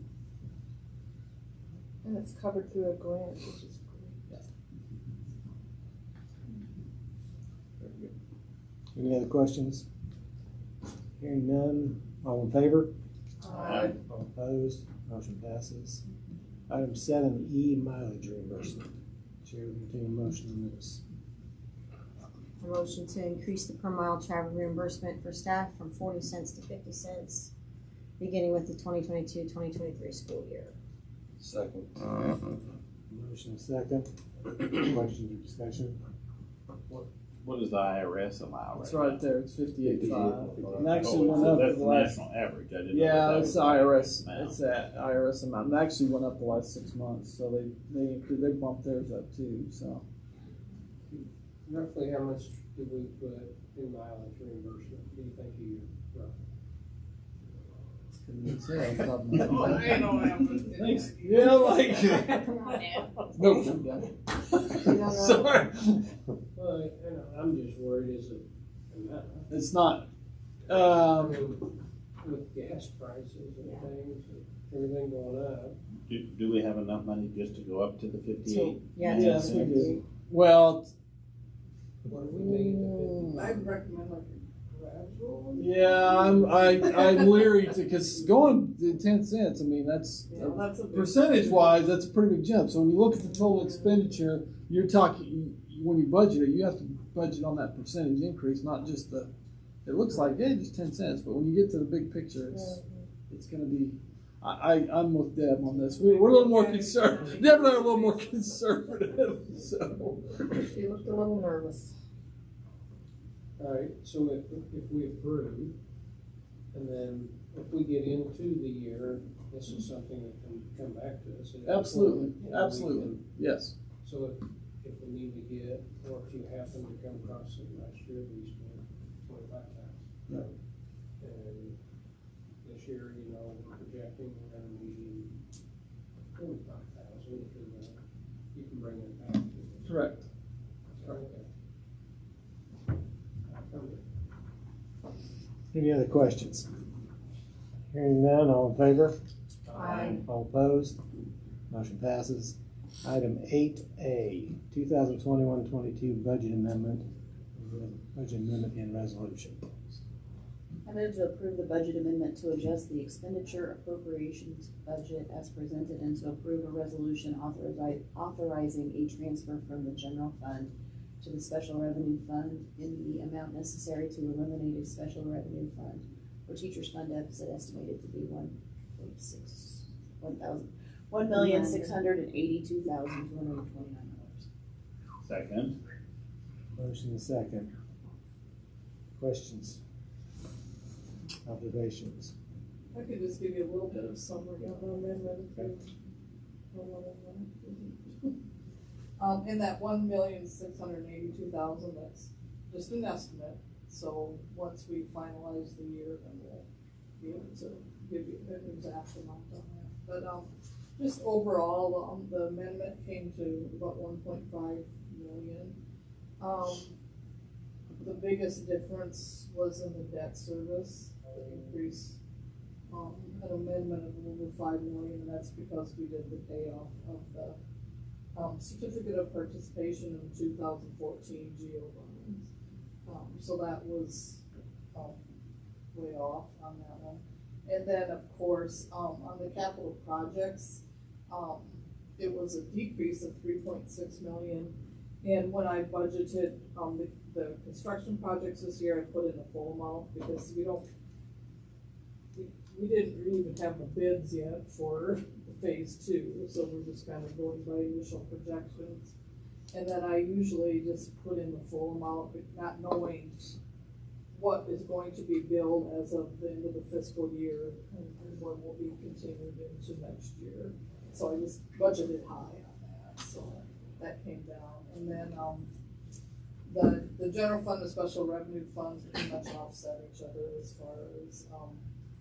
And it's covered through a grant, which is great. Very good. Any other questions? Hearing none, all in favor? Aye. All opposed? Motion passes. Item 7E, mileage reimbursement. Chair will entertain a motion on this. A motion to increase the per mile travel reimbursement for staff from 40 cents to 50 cents, beginning with the 2022-2023 school year. Second. Motion second. Questions or discussion? What does the IRS allow? It's right right there, it's 58.5. now? And actually Oh, went up that's the the last, national average. I didn't know yeah, that it's was IRS, now. it's that IRS amount, and actually went up the last 6 months, so they bumped theirs up too, so. Roughly how much do we put in mileage reimbursement, do you think a year, roughly? Couldn't even say off the top of my head. Well, I don't have to- Thanks. Yeah, like. Come on now. No. You don't know. Sorry. Well, I'm just worried, is it enough? It's not, I mean, with gas prices and things, and everything going up. Do we have enough money just to go up to the 58? Yeah, yes, we do. Well, What do we need to I'd recommend like a gradual. yeah, I'm leery to, cause going to 10 cents, I mean, that's, Yeah, that's a big. percentage wise, that's a pretty big jump. So when you look at the total expenditure, you're talking, when you budget it, you have to budget on that percentage increase, not just the, it looks like, yeah, just 10 cents, but when you get to the big picture, it's gonna be, I'm with Deb on this. We're a little more conservative. Deb and I are a little more conservative, so. She looked a little nervous. All right, so if we approve, and then if we get into the year, this is something that can come back to us. at any point, Absolutely, and we absolutely, can- yes. So if we need to get, or if you happen to come across it last year, we spent 25,000. Yeah. And this year, we're projecting we're gonna be 45,000, you can bring it back to us. Correct. Okay. Any other questions? Hearing none, all in favor? Aye. All opposed? Motion passes. Item 8A, 2021-22 budget amendment and resolution. I move to approve the budget amendment to adjust the expenditure appropriations budget as presented and to approve a resolution authorizing a transfer from the general fund to the special revenue fund in the amount necessary to eliminate a special revenue fund for teachers fund deficit estimated to be $1,682,229. Second. Motion second. Questions? Observations? I could just give you a little bit of summary of the amendment. In that 1,682,000, that's just an estimate. So once we finalize the year, then we'll be able to give you an exact amount on that. But just overall, the amendment came to about 1.5 million. The biggest difference was in the debt service, the increase, an amendment of over 5 million, and that's because we did the payoff of the certificate of participation in 2014 GEO bonds. So that was way off on that one. And then, of course, on the capital projects, it was a decrease of 3.6 million. And when I budgeted the construction projects this year, I put in the full amount because we didn't even have the bids yet for phase 2, so we're just kind of going by initial projections. And then I usually just put in the full amount, but not knowing what is going to be billed as of the end of the fiscal year and what will be continued into next year. So I just budgeted high on that, so that came down. And then the general fund and special revenue funds pretty much offset each other as far as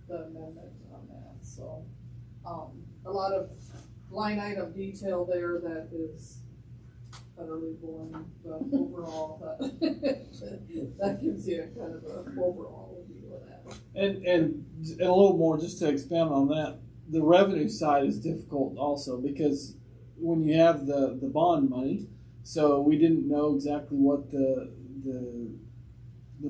the amendment on that. So a lot of line item detail there that is utterly boring, but overall that gives you a kind of an overall view of that. And a little more, just to expand on that, the revenue side is difficult also because when you have the bond money, so we didn't know exactly what the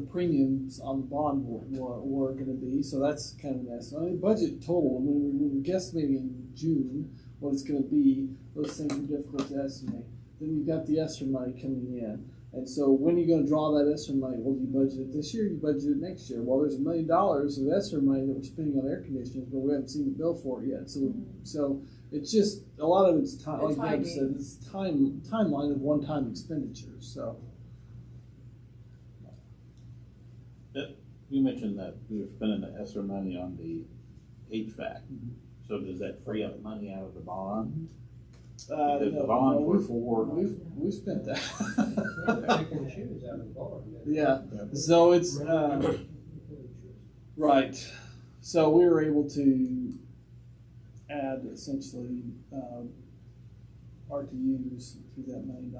premiums on the bond were going to be, so that's kind of a mess. So, I mean, budget total, when we were guesstimating in June, what it's gonna be, those things are difficult to estimate. Then you've got the ESSER money coming in. And so when are you gonna draw that ESSER money? Well, do you budget it this year, you budget it next year? Well, there's $1 million of ESSER money that we're spending on air conditioners, but we haven't seen the bill for it yet. So it's just, a lot of it's time, like Deb said, it's timeline of one-time expenditures, so. You mentioned that we were spending the ESSER money on the HVAC. So does that free up money out of the bond? Because the bonds were for. We've spent that. Picking the shoes out of the barn. Yeah, so it's, right. So we were able to add essentially RTUs through that $1 million.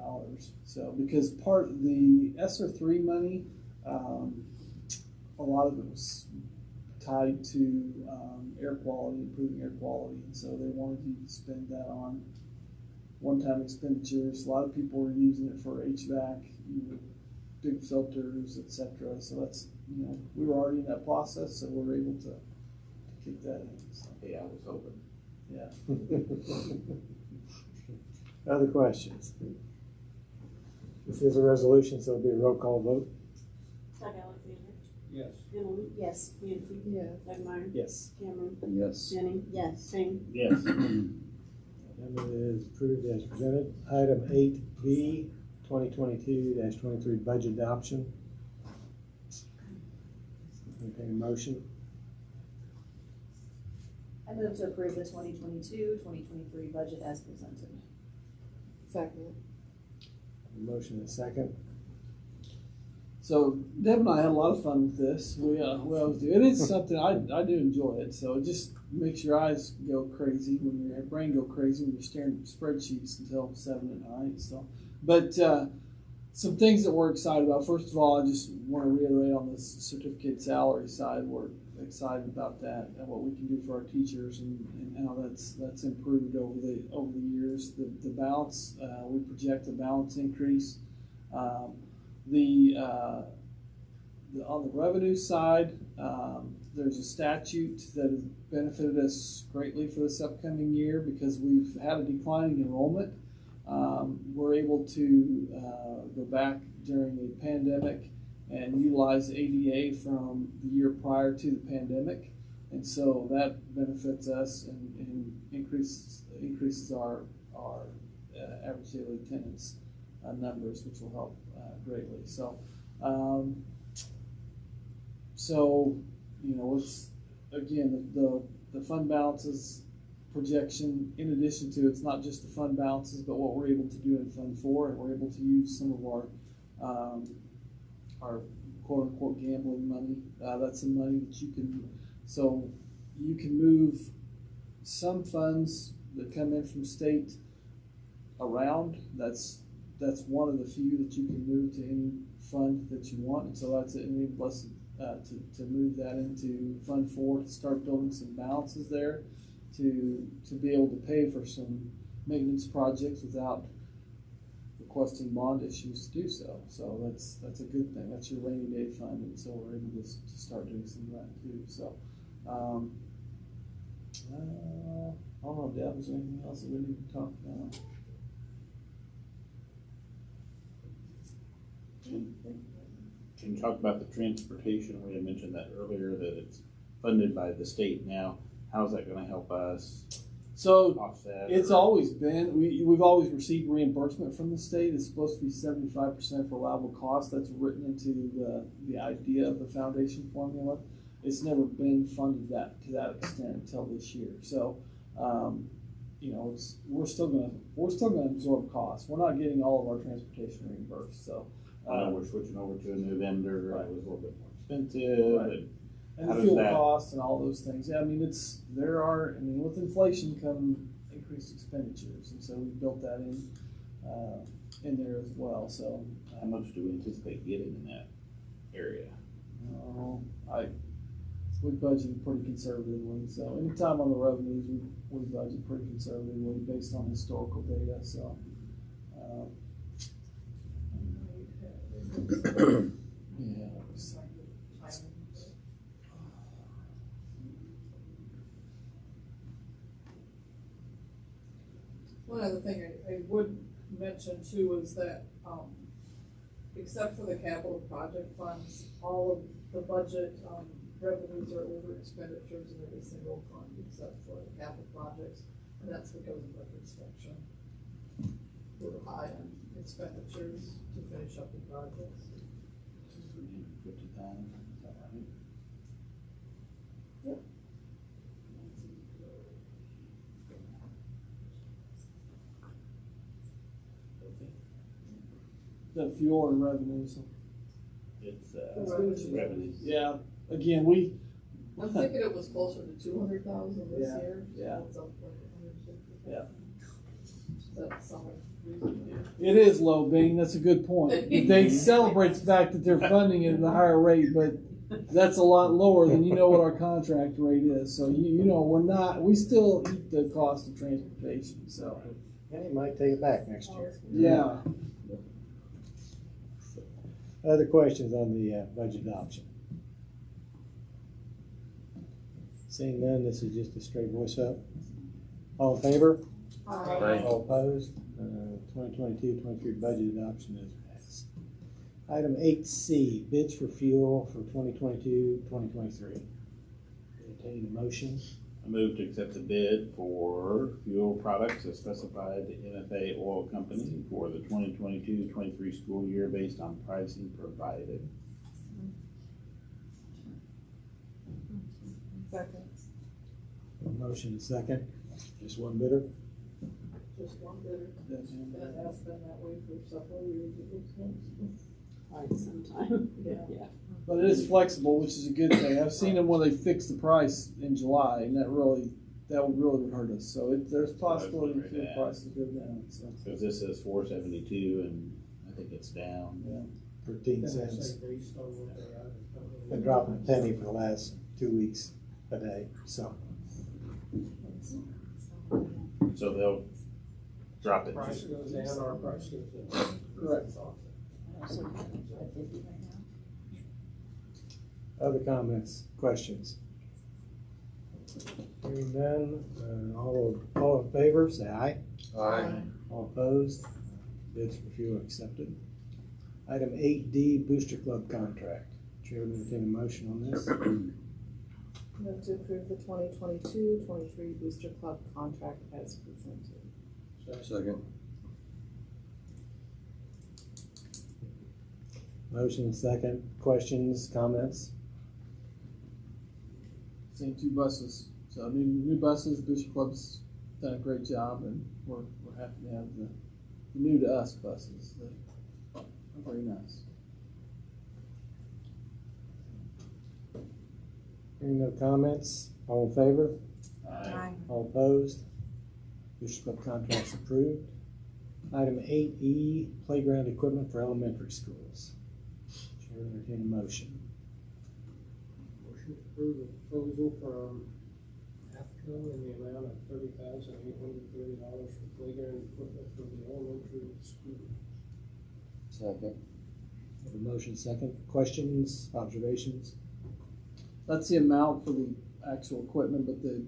So because part of the ESSER 3 money, a lot of it was tied to air quality, improving air quality, and so they wanted you to spend that on one-time expenditures. A lot of people were using it for HVAC, big filters, etc. So that's, we were already in that process, so we were able to kick that in. So. Yeah, I was hoping. Yeah. Other questions? This is a resolution, so it'll be a roll call vote. Doug Alexander. Yes. Emily. Yes. Nancy. Yes. Doug Meyer. Yes. Cameron. Yes. Jenny. Yes. Shane. Yes. Amendment is approved as presented. Item 8B, 2022-23 budget adoption. Entertain a motion. I move to approve the 2022-2023 budget as presented. Second. Motion and a second. So Deb and I had a lot of fun with this. We always do. It is something I do enjoy it. So it just makes your eyes go crazy when your brain go crazy when you're staring at spreadsheets until 7 at night. So, but some things that we're excited about. First of all, I just want to reiterate on this certificate salary side. We're excited about that and what we can do for our teachers and how that's improved over the years. The balance, we project a balance increase. On the revenue side, there's a statute that has benefited us greatly for this upcoming year because we've had a declining enrollment. We're able to go back during the pandemic and utilize ADA from the year prior to the pandemic, and so that benefits us and increases our average daily attendance numbers, which will help greatly. So, it's again the fund balances projection. In addition to, it's not just the fund balances, but what we're able to do in Fund 4, and we're able to use some of our quote unquote gambling money. That's some money that you can move some funds that come in from state around. That's one of the few that you can move to any fund that you want, and so that's it. Enabled us to move that into Fund 4 to start building some balances there, to be able to pay for some maintenance projects without requesting bond issues to do so. So that's a good thing. That's your rainy day fund, and so we're able to start doing some of that too. So I don't know, Deb, is there anything else that we need to talk about? Can you talk about the transportation? We had mentioned that earlier, that it's funded by the state now. How's that going to help us So offset? it's always been, we've always received reimbursement from the state. It's supposed to be 75% for allowable cost. That's written into the idea of the foundation formula. It's never been funded to that extent until this year. So, we're still gonna absorb costs. We're not getting all of our transportation reimbursed. So I know we're switching over to a new vendor. Right. It was a little bit more expensive. Right. And How the does fuel that- costs and all those things. Yeah, with inflation come increased expenditures, and so we built that in there as well. So How much do we anticipate getting in that area? we budgeted pretty conservatively. So anytime on the revenues, we budget pretty conservatively based on historical data. So yeah. One other thing I would mention too is that, except for the capital project funds, all of the budget, revenues are over expenditures in every single fund except for the capital projects, and that's because of record section. We're high on expenditures to finish up the projects. 350,000, is that right? Yep. The fuel and revenues. It's, Revenues. revenues. Yeah, again, we, I'm thinking it was closer to 200,000 this Yeah, year. yeah. It's up like 150,000. Yeah. That's some reason. it is low, Bing, that's a good point. They celebrate the fact that they're funding it at a higher rate, but that's a lot lower than you know what our contract rate is. So you know, we still eat the cost of transportation, so, And you might take it back next year. yeah. Other questions on the budget adoption? Seeing none, this is just a straight voice vote. All in favor? Aye. All opposed? 2022-23 budget adoption is passed. Item 8C, bids for fuel for 2022-2023. Entertain a motion. I move to accept the bid for fuel products as specified to NFA Oil Company for the 2022-23 school year based on pricing provided. Second, A motion and second. Just one bidder. just one bidder. That has been that way for several years. It looks like. Quite some time. Yeah. But it is flexible, which is a good thing. I've seen them when they fix the price in July, and that would really hurt us. So there's possibility the fuel prices go down, so. Because this says 472 and I think it's down. 13 Then I cents. say based on what they are. Been dropping a penny for the last 2 weeks a day, so. So they'll drop it. Price goes down, our price goes down. Correct. Other comments, questions? Hearing none, all in favor, say aye. Aye. All opposed? Bids for fuel accepted. Item 8D, Booster Club contract. Chair will entertain a motion on this. Move to approve the 2022-23 Booster Club contract as presented. Second. Motion and second. Questions, comments? Same 2 buses. So new buses, Booster Club's done a great job, and we're happy to have the new to us buses. They're very nice. Hearing no comments, all in favor? Aye. All opposed? Booster Club contract's approved. Item 8E, playground equipment for elementary schools. Chair will entertain a motion. Motion to approve the proposal from AFCO in the amount of $30,830 for playground equipment for the elementary school. Second. Have a motion second. Questions, observations? That's the amount for the actual equipment, but the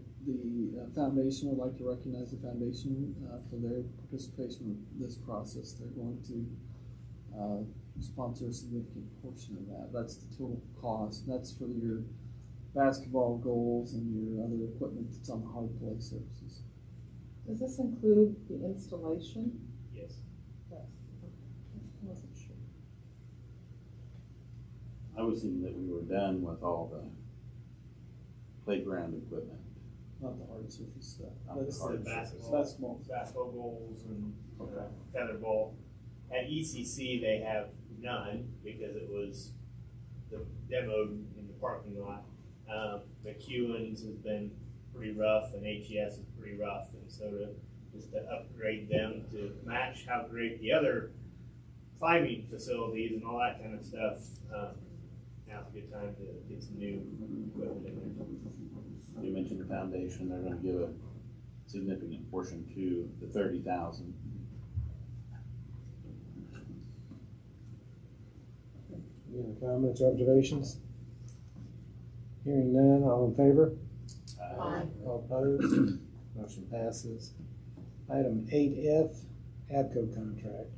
foundation would like to recognize the foundation for their participation in this process. They're going to sponsor a significant portion of that. That's the total cost. That's for your basketball goals and your other equipment that's on the hard play surfaces. Does this include the installation? Yes. Yes. Okay. I wasn't sure. I was thinking that we were done with all the playground equipment. Not the hard surface stuff. Not the That's hard the basketball. Basketball goals and tetherball. At ECC, they have none because it was demoed in the parking lot. McEwen's has been pretty rough, and HES is pretty rough, and so to upgrade them to match how great the other climbing facilities and all that kind of stuff. Now's a good time to get some new equipment in there. You mentioned the foundation, they're gonna give a significant portion to the 30,000. Any other comments or observations? Hearing none, all in favor? Aye. All opposed? Motion passes. Item 8F, ABCO contract.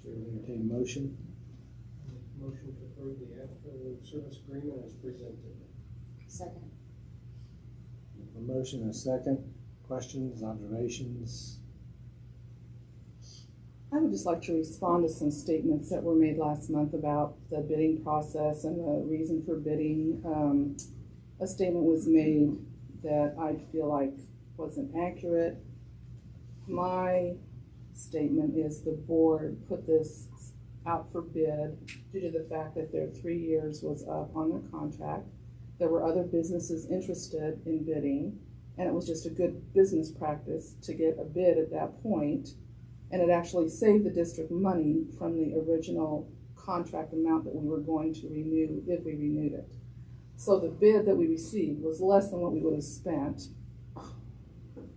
Chair will entertain a motion. Motion to approve the ABCO service agreement as presented. Second. A motion and a second. Questions, observations? I would just like to respond to some statements that were made last month about the bidding process and the reason for bidding. A statement was made that I feel like wasn't accurate. My statement is the board put this out for bid due to the fact that their 3 years was up on their contract. There were other businesses interested in bidding, and it was just a good business practice to get a bid at that point. And it actually saved the district money from the original contract amount that we were going to renew if we renewed it. So the bid that we received was less than what we would have spent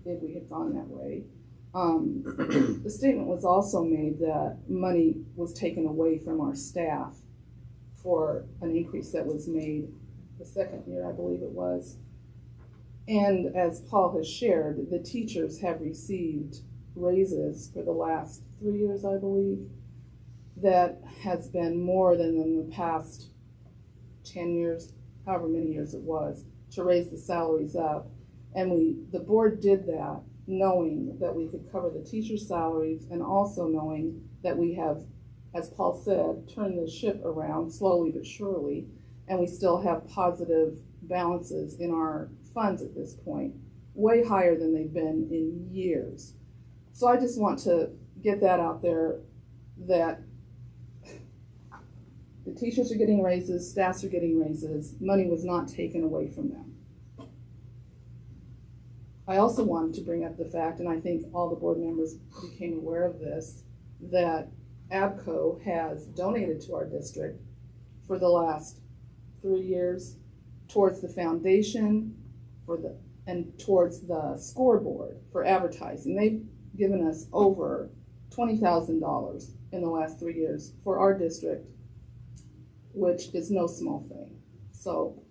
if we had gone that way. The statement was also made that money was taken away from our staff for an increase that was made the second year, I believe it was. And as Paul has shared, the teachers have received raises for the last 3 years, I believe. That has been more than in the past 10 years, however many years it was, to raise the salaries up. And the board did that knowing that we could cover the teachers' salaries and also knowing that we have, as Paul said, turned the ship around slowly but surely, and we still have positive balances in our funds at this point, way higher than they've been in years. So I just want to get that out there that the teachers are getting raises, staffs are getting raises, money was not taken away from them. I also wanted to bring up the fact, and I think all the board members became aware of this, that ABCO has donated to our district for the last 3 years towards the foundation and towards the scoreboard for advertising. They've given us over $20,000 in the last 3 years for our district, which is no small thing. So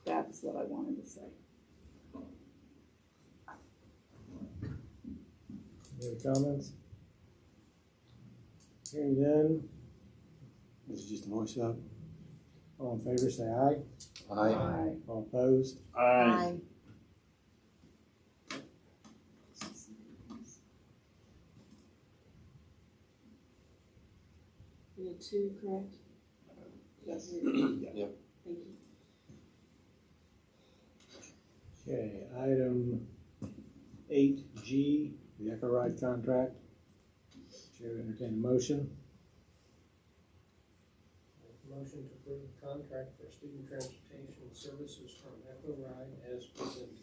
that's what I wanted to say. Any other comments? Hearing none. This is just a voice vote. All in favor, say aye. Aye. All opposed? Aye. We had 2, correct? Yes. Yep. Thank you. Okay, item 8G, the Echo Ride contract. Chair will entertain a motion. Motion to approve the contract for student transportation services from Echo Ride as presented.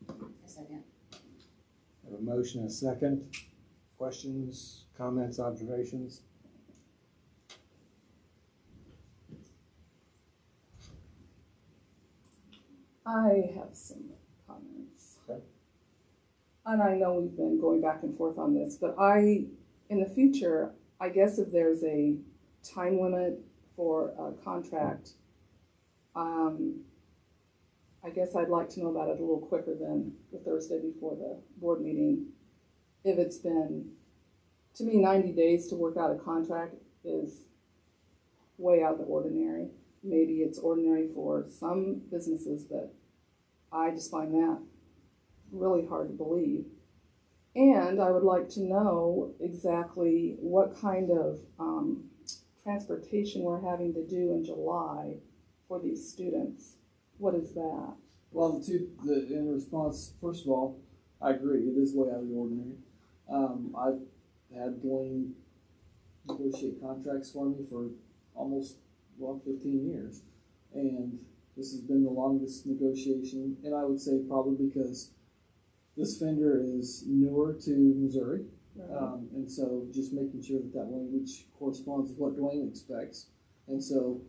A second. Have a motion and a second. Questions, comments, observations? I have some comments. Okay. And I know we've been going back and forth on this, but in the future, I guess if there's a time limit for a contract, I guess I'd like to know about it a little quicker than the Thursday before the board meeting. If it's been, to me, 90 days to work out a contract is way out of the ordinary. Maybe it's ordinary for some businesses, but I just find that really hard to believe. And I would like to know exactly what kind of transportation we're having to do in July for these students. What is that? Well, in response, first of all, I agree. It is way out of the ordinary. I've had Dwayne negotiate contracts for me for almost 15 years, and this has been the longest negotiation. And I would say probably because this vendor is newer to Missouri, and so just making sure that language corresponds with what Dwayne expects. And so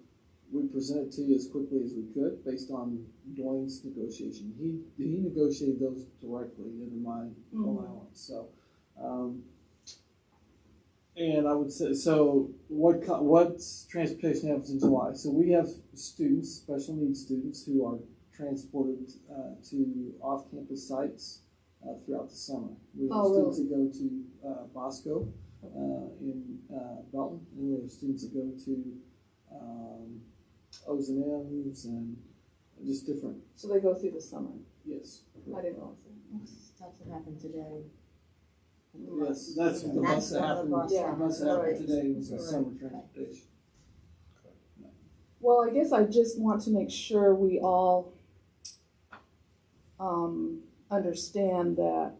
we present it to you as quickly as we could based on Dwayne's negotiation. He negotiated those directly under my allowance. So, and I would say, so what transportation happens in July? So we have students, special needs students, who are transported to off-campus sites throughout the summer. We have Oh, really? students that go to Bosco in Belton, and we have students that go to O's and M's and just different. So they go through the summer. Yes. I didn't realize that. That's what happened today. Yes, that's the That's bus that one of the happened. bus The that bus that happened happened. today was Right. summer transportation. Well, I guess I just want to make sure we all understand that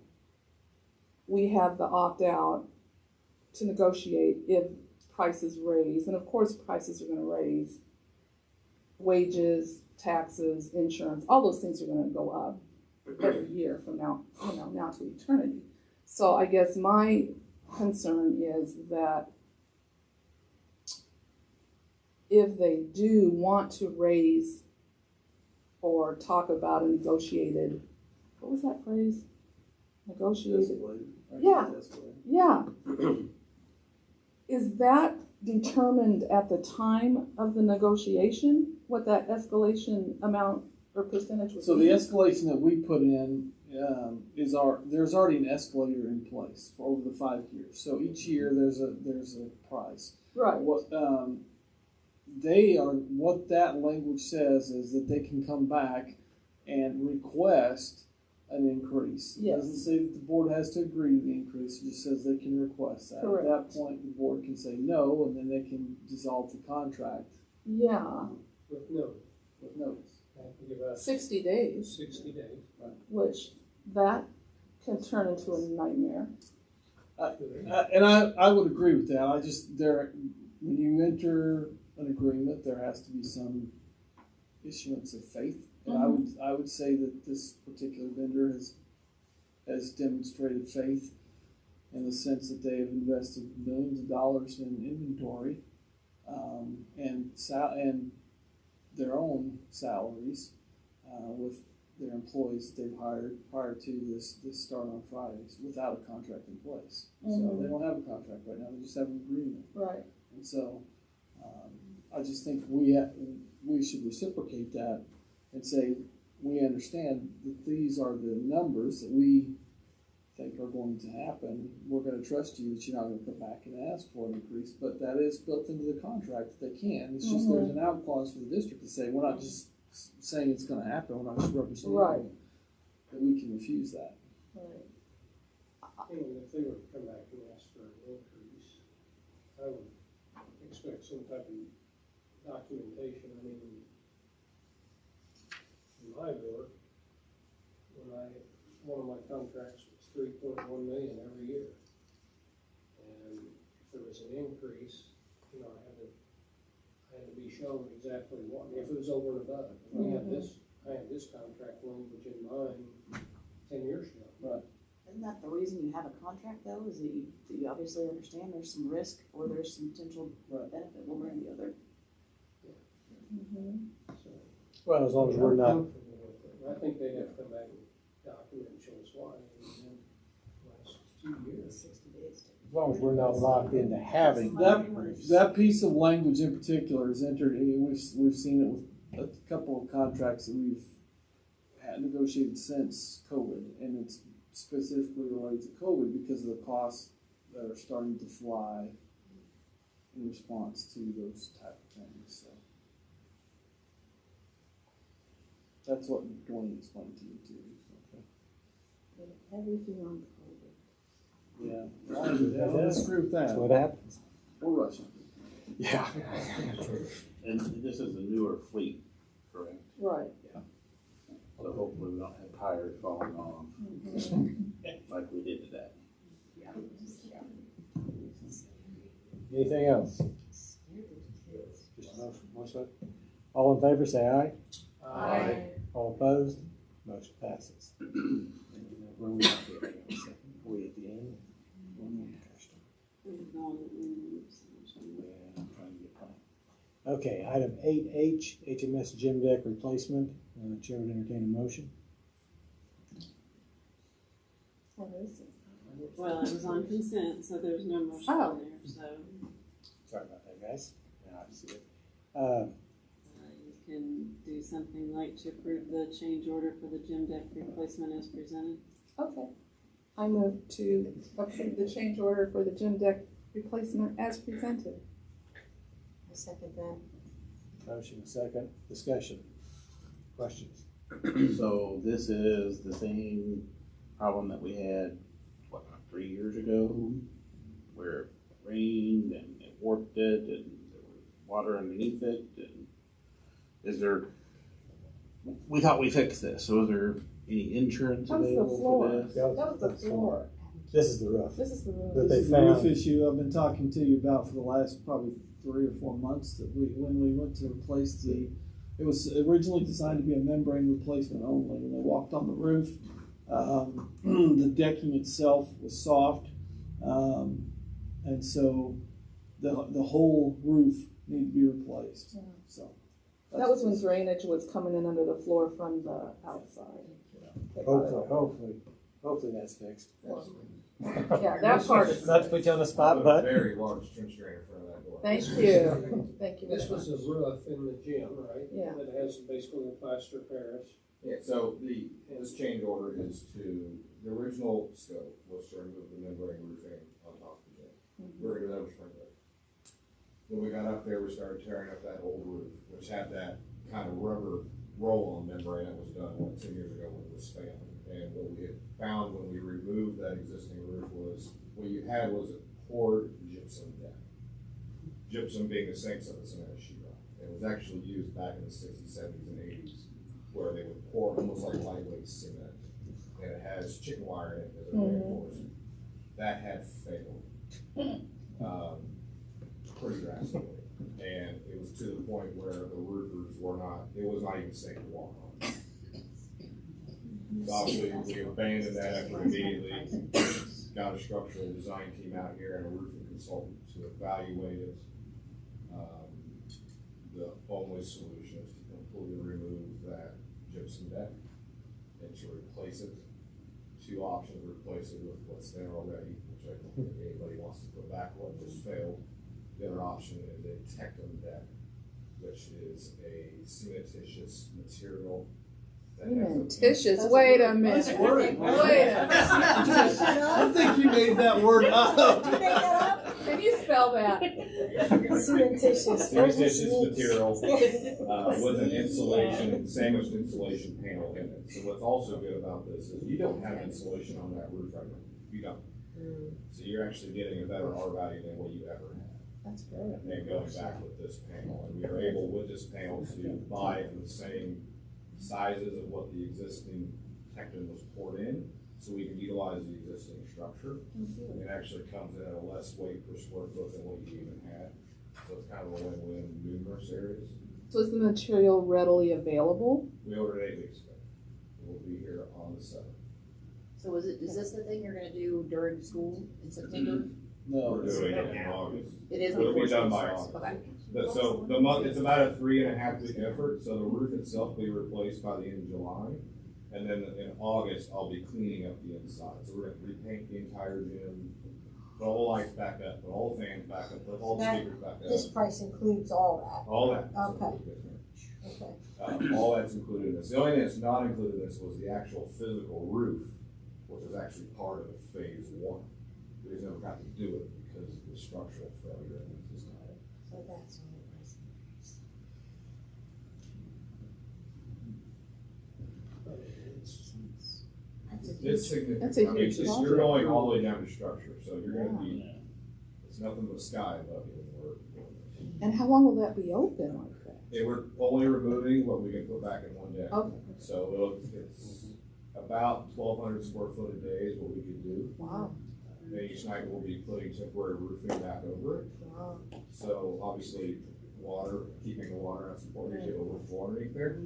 we have the opt-out to negotiate if prices raise. And of course, prices are gonna raise. Wages, taxes, insurance, all those things are gonna go up every year from now to eternity. So I guess my concern is that if they do want to raise or talk about a negotiated, what was that phrase? Negotiated. Yeah. Yeah. Is that determined at the time of the negotiation, what that escalation amount or percentage would be? So the escalation that we put in there's already an escalator in place for over the 5 years. So each year there's a price. Right. What that language says is that they can come back and request an increase. Yes. It doesn't say that the board has to agree to the increase, it just says they can request that. Correct. At that point, the board can say no, and then they can dissolve the contract Yeah, With notice, with notice. they have to give us 60 days, 60 days. which that can turn into a nightmare. And I would agree with that. When you enter an agreement, there has to be some issuance of faith. And I would say that this particular vendor has demonstrated faith in the sense that they have invested millions of dollars in inventory and their own salaries with their employees that they've hired prior to this start on Fridays without a contract in place. So they don't have a contract right now; they just have an agreement. Right. And so I just think we should reciprocate that and say we understand that these are the numbers that we think are going to happen. We're going to trust you that you're not going to come back and ask for an increase, but that is built into the contract that they can. It's just there's an out clause for the district to say we're not just saying it's going to happen. We're not just representing Right. that we can refuse that. Right. And if they were to come back and ask for an increase, I would expect some type of documentation. I mean, in my work, one of my contracts was 3.1 million every year. And if there was an increase, I had to be shown exactly what, if it was over and above. I had this contract language in mind 10 years ago. Right. Isn't that the reason you have a contract though, is that you obviously understand there's some risk or there's some potential benefit one way or the other? So Well, as long as we're I'm not, comfortable with it. I think they'd have to come back and document and show us why in the last 2 years. 60 days. as long as we're not locked into having That piece of language in particular is entered. We've seen it with a couple of contracts that we've had negotiated since COVID, and it's specifically related to COVID because of the costs that are starting to fly in response to those type of things. So that's what Dwayne explained to you too. Everything on COVID. Yeah, I disagree with that's that. what happens. Or Russia. Yeah. And this is a newer fleet, correct? Right. So hopefully we don't have tires falling off like we did today. Anything else? Just a motion. All in favor, say aye. Aye. All opposed? Motion passes. Where we at? We at the end? Yeah, I'm trying to get time. Okay, item 8H, HMS gym deck replacement. Chair would entertain a motion. What is it? Well, it was on consent, so there's no motion Oh. on there, so Sorry about that, guys. Yeah, I see it. you can do do something like to approve the change order for the gym deck replacement as presented. Okay. I move to approve the change order for the gym deck replacement as presented. I second that. Motion second, discussion, questions? So this is the same problem that we had, what, 3 years ago? Where it rained and it warped it and there was water underneath it, and is there, we thought we fixed this, so is there any insurance That was the available floor. for this? That was the floor. This is the roof This is the room. that This they is the roof found. issue I've been talking to you about for the last probably 3 or 4 months, that when we went to replace it was originally designed to be a membrane replacement only. When they walked on the roof, the decking itself was soft, and so the whole roof needed to be replaced. Yeah. So That was when drainage was coming in under the floor from the outside. Hopefully that's fixed. Yeah, that part is. Not to put you on the spot, but. Very large trench drain in front of that door. Thank you. Thank you very This was much. a roof in the gym, right? Yeah. That has basically a plaster Paris. Yeah, so this change order is the original scope was to remove the membrane roofing on top of the gym. We're gonna do that with sprinkler. When we got up there, we started tearing up that old roof, which had that kind of rubber roll-on membrane that was done 2 years ago when it was failing. And what we had found when we removed that existing roof was, what you had was a poured gypsum deck. Gypsum being the same stuff as cement sheetrock. It was actually used back in the 60s, 70s, and 80s, where they would pour almost like lightweight cement. And it has chicken wire in it as a reinforcement. That had failed pretty drastically. And it was to the point where the roofers it was not even safe to walk on. So obviously, we abandoned that effort immediately, got a structural design team out here and a roofing consultant to evaluate it. The only solution is to completely remove that gypsum deck and to replace it. 2 options: replace it with what's there already, which I don't think anybody wants to put back what just failed. The other option is a Tectum deck, which is a cementitious material. Cementitious, wait a minute. Nice word. Wait a minute. I think you made that word up. Did you make that up? Can you spell that? Cementitious. Cementitious material with an insulation, sandwiched insulation panel in it. So what's also good about this is you don't have insulation on that roof right now. You don't. So you're actually getting a better R value than what you ever had. That's great. And going back with this panel, and we are able with this panel to buy it in the same sizes of what the existing Tectum was poured in, so we can utilize the existing structure. It actually comes in at a less weight per square foot than what you even had. So it's kind of a win-win in numerous areas. So is the material readily available? We ordered 8 weeks ago. We'll be here on the 7th. So is this the thing you're gonna do during school in September? No. We're doing it in August. It is It'll before be done school by starts. August. Okay. So the month, it's about a 3.5 week effort, so the roof itself will be replaced by the end of July. And then in August, I'll be cleaning up the inside. So we're gonna repaint the entire gym, put all the lights back up, put all the fans back up, put all the speakers back This up. price includes all All that. Okay. Yes, ma'am. that. Okay. All that's included in this. The only thing that's not included in this was the actual physical roof, which was actually part of phase 1. We just never got to do it because of the structural failure in the design. So that's what it was. That's a It's significant. That's a I mean, huge it's- project. You're going all the way down to structure, so you're gonna be, it's nothing but sky above you when we're doing this. And how long will that be open like that? And we're only removing what we can put back in one day. Okay. So it's about 1,200 square foot a day is what we can do. Wow. And each night we'll be putting temporary roofing back over it. Wow. So obviously, keeping the water out support, you get overflow underneath there.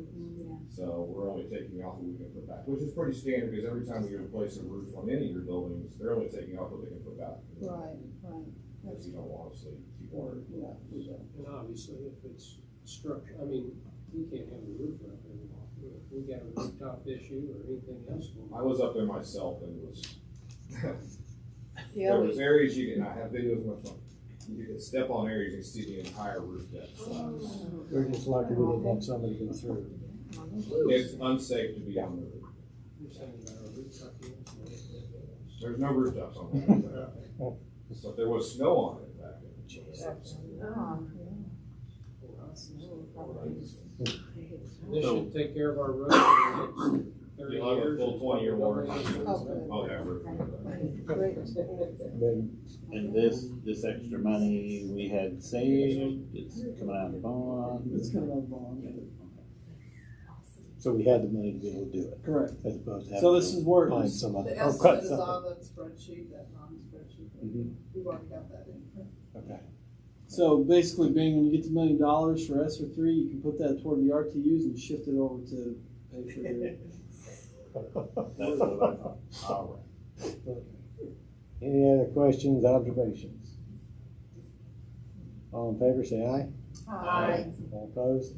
So we're only taking off what we can put back, which is pretty standard because every time we replace a roof on any of your buildings, they're only taking off what they can put back. Right, right. Because you don't honestly keep water. Yeah. And obviously, if it's structure, I mean, you can't have a roof up there anymore. If we got a rooftop issue or anything else going on. I was up there myself and it was, Yeah, there was areas you did not have videos of my phone. You can step on areas, you can see the entire roof depth. We're just lucky we didn't have somebody go through. It's unsafe to be on the roof. You're saying about a rooftop unit? There's no rooftops on that. So if there was snow on it back then. This should take care of our road for the next 30 You'll have a years. full 20-year warranty. Oh, Oh, yeah, roof. And this extra money we had saved, it's coming out of the bond. It's kind of a bond. So we had the money to be able to do it, Correct. as opposed to So having this to is where find some other. The or estimate cut is something. on that spreadsheet, that non-spreadsheet. Mhm. We've already got that in. Okay. So basically, Bing, when you get to $1 million for ESSER 3, you can put that toward the RTUs and shift it over to pay for the. That's what I thought. All right. Any other questions, observations? All in favor, say aye. Aye. All opposed?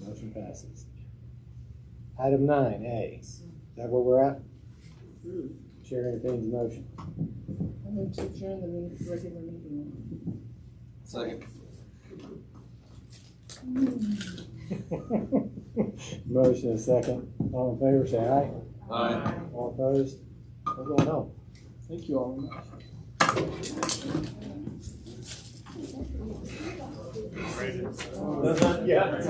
Motion passes. Item 9A, is that where we're at? Chair entertains the motion. I move to adjourn the regular meeting. Second. Motion is second. All in favor, say aye. Aye. All opposed? We're going home. Thank you all very much. Yeah.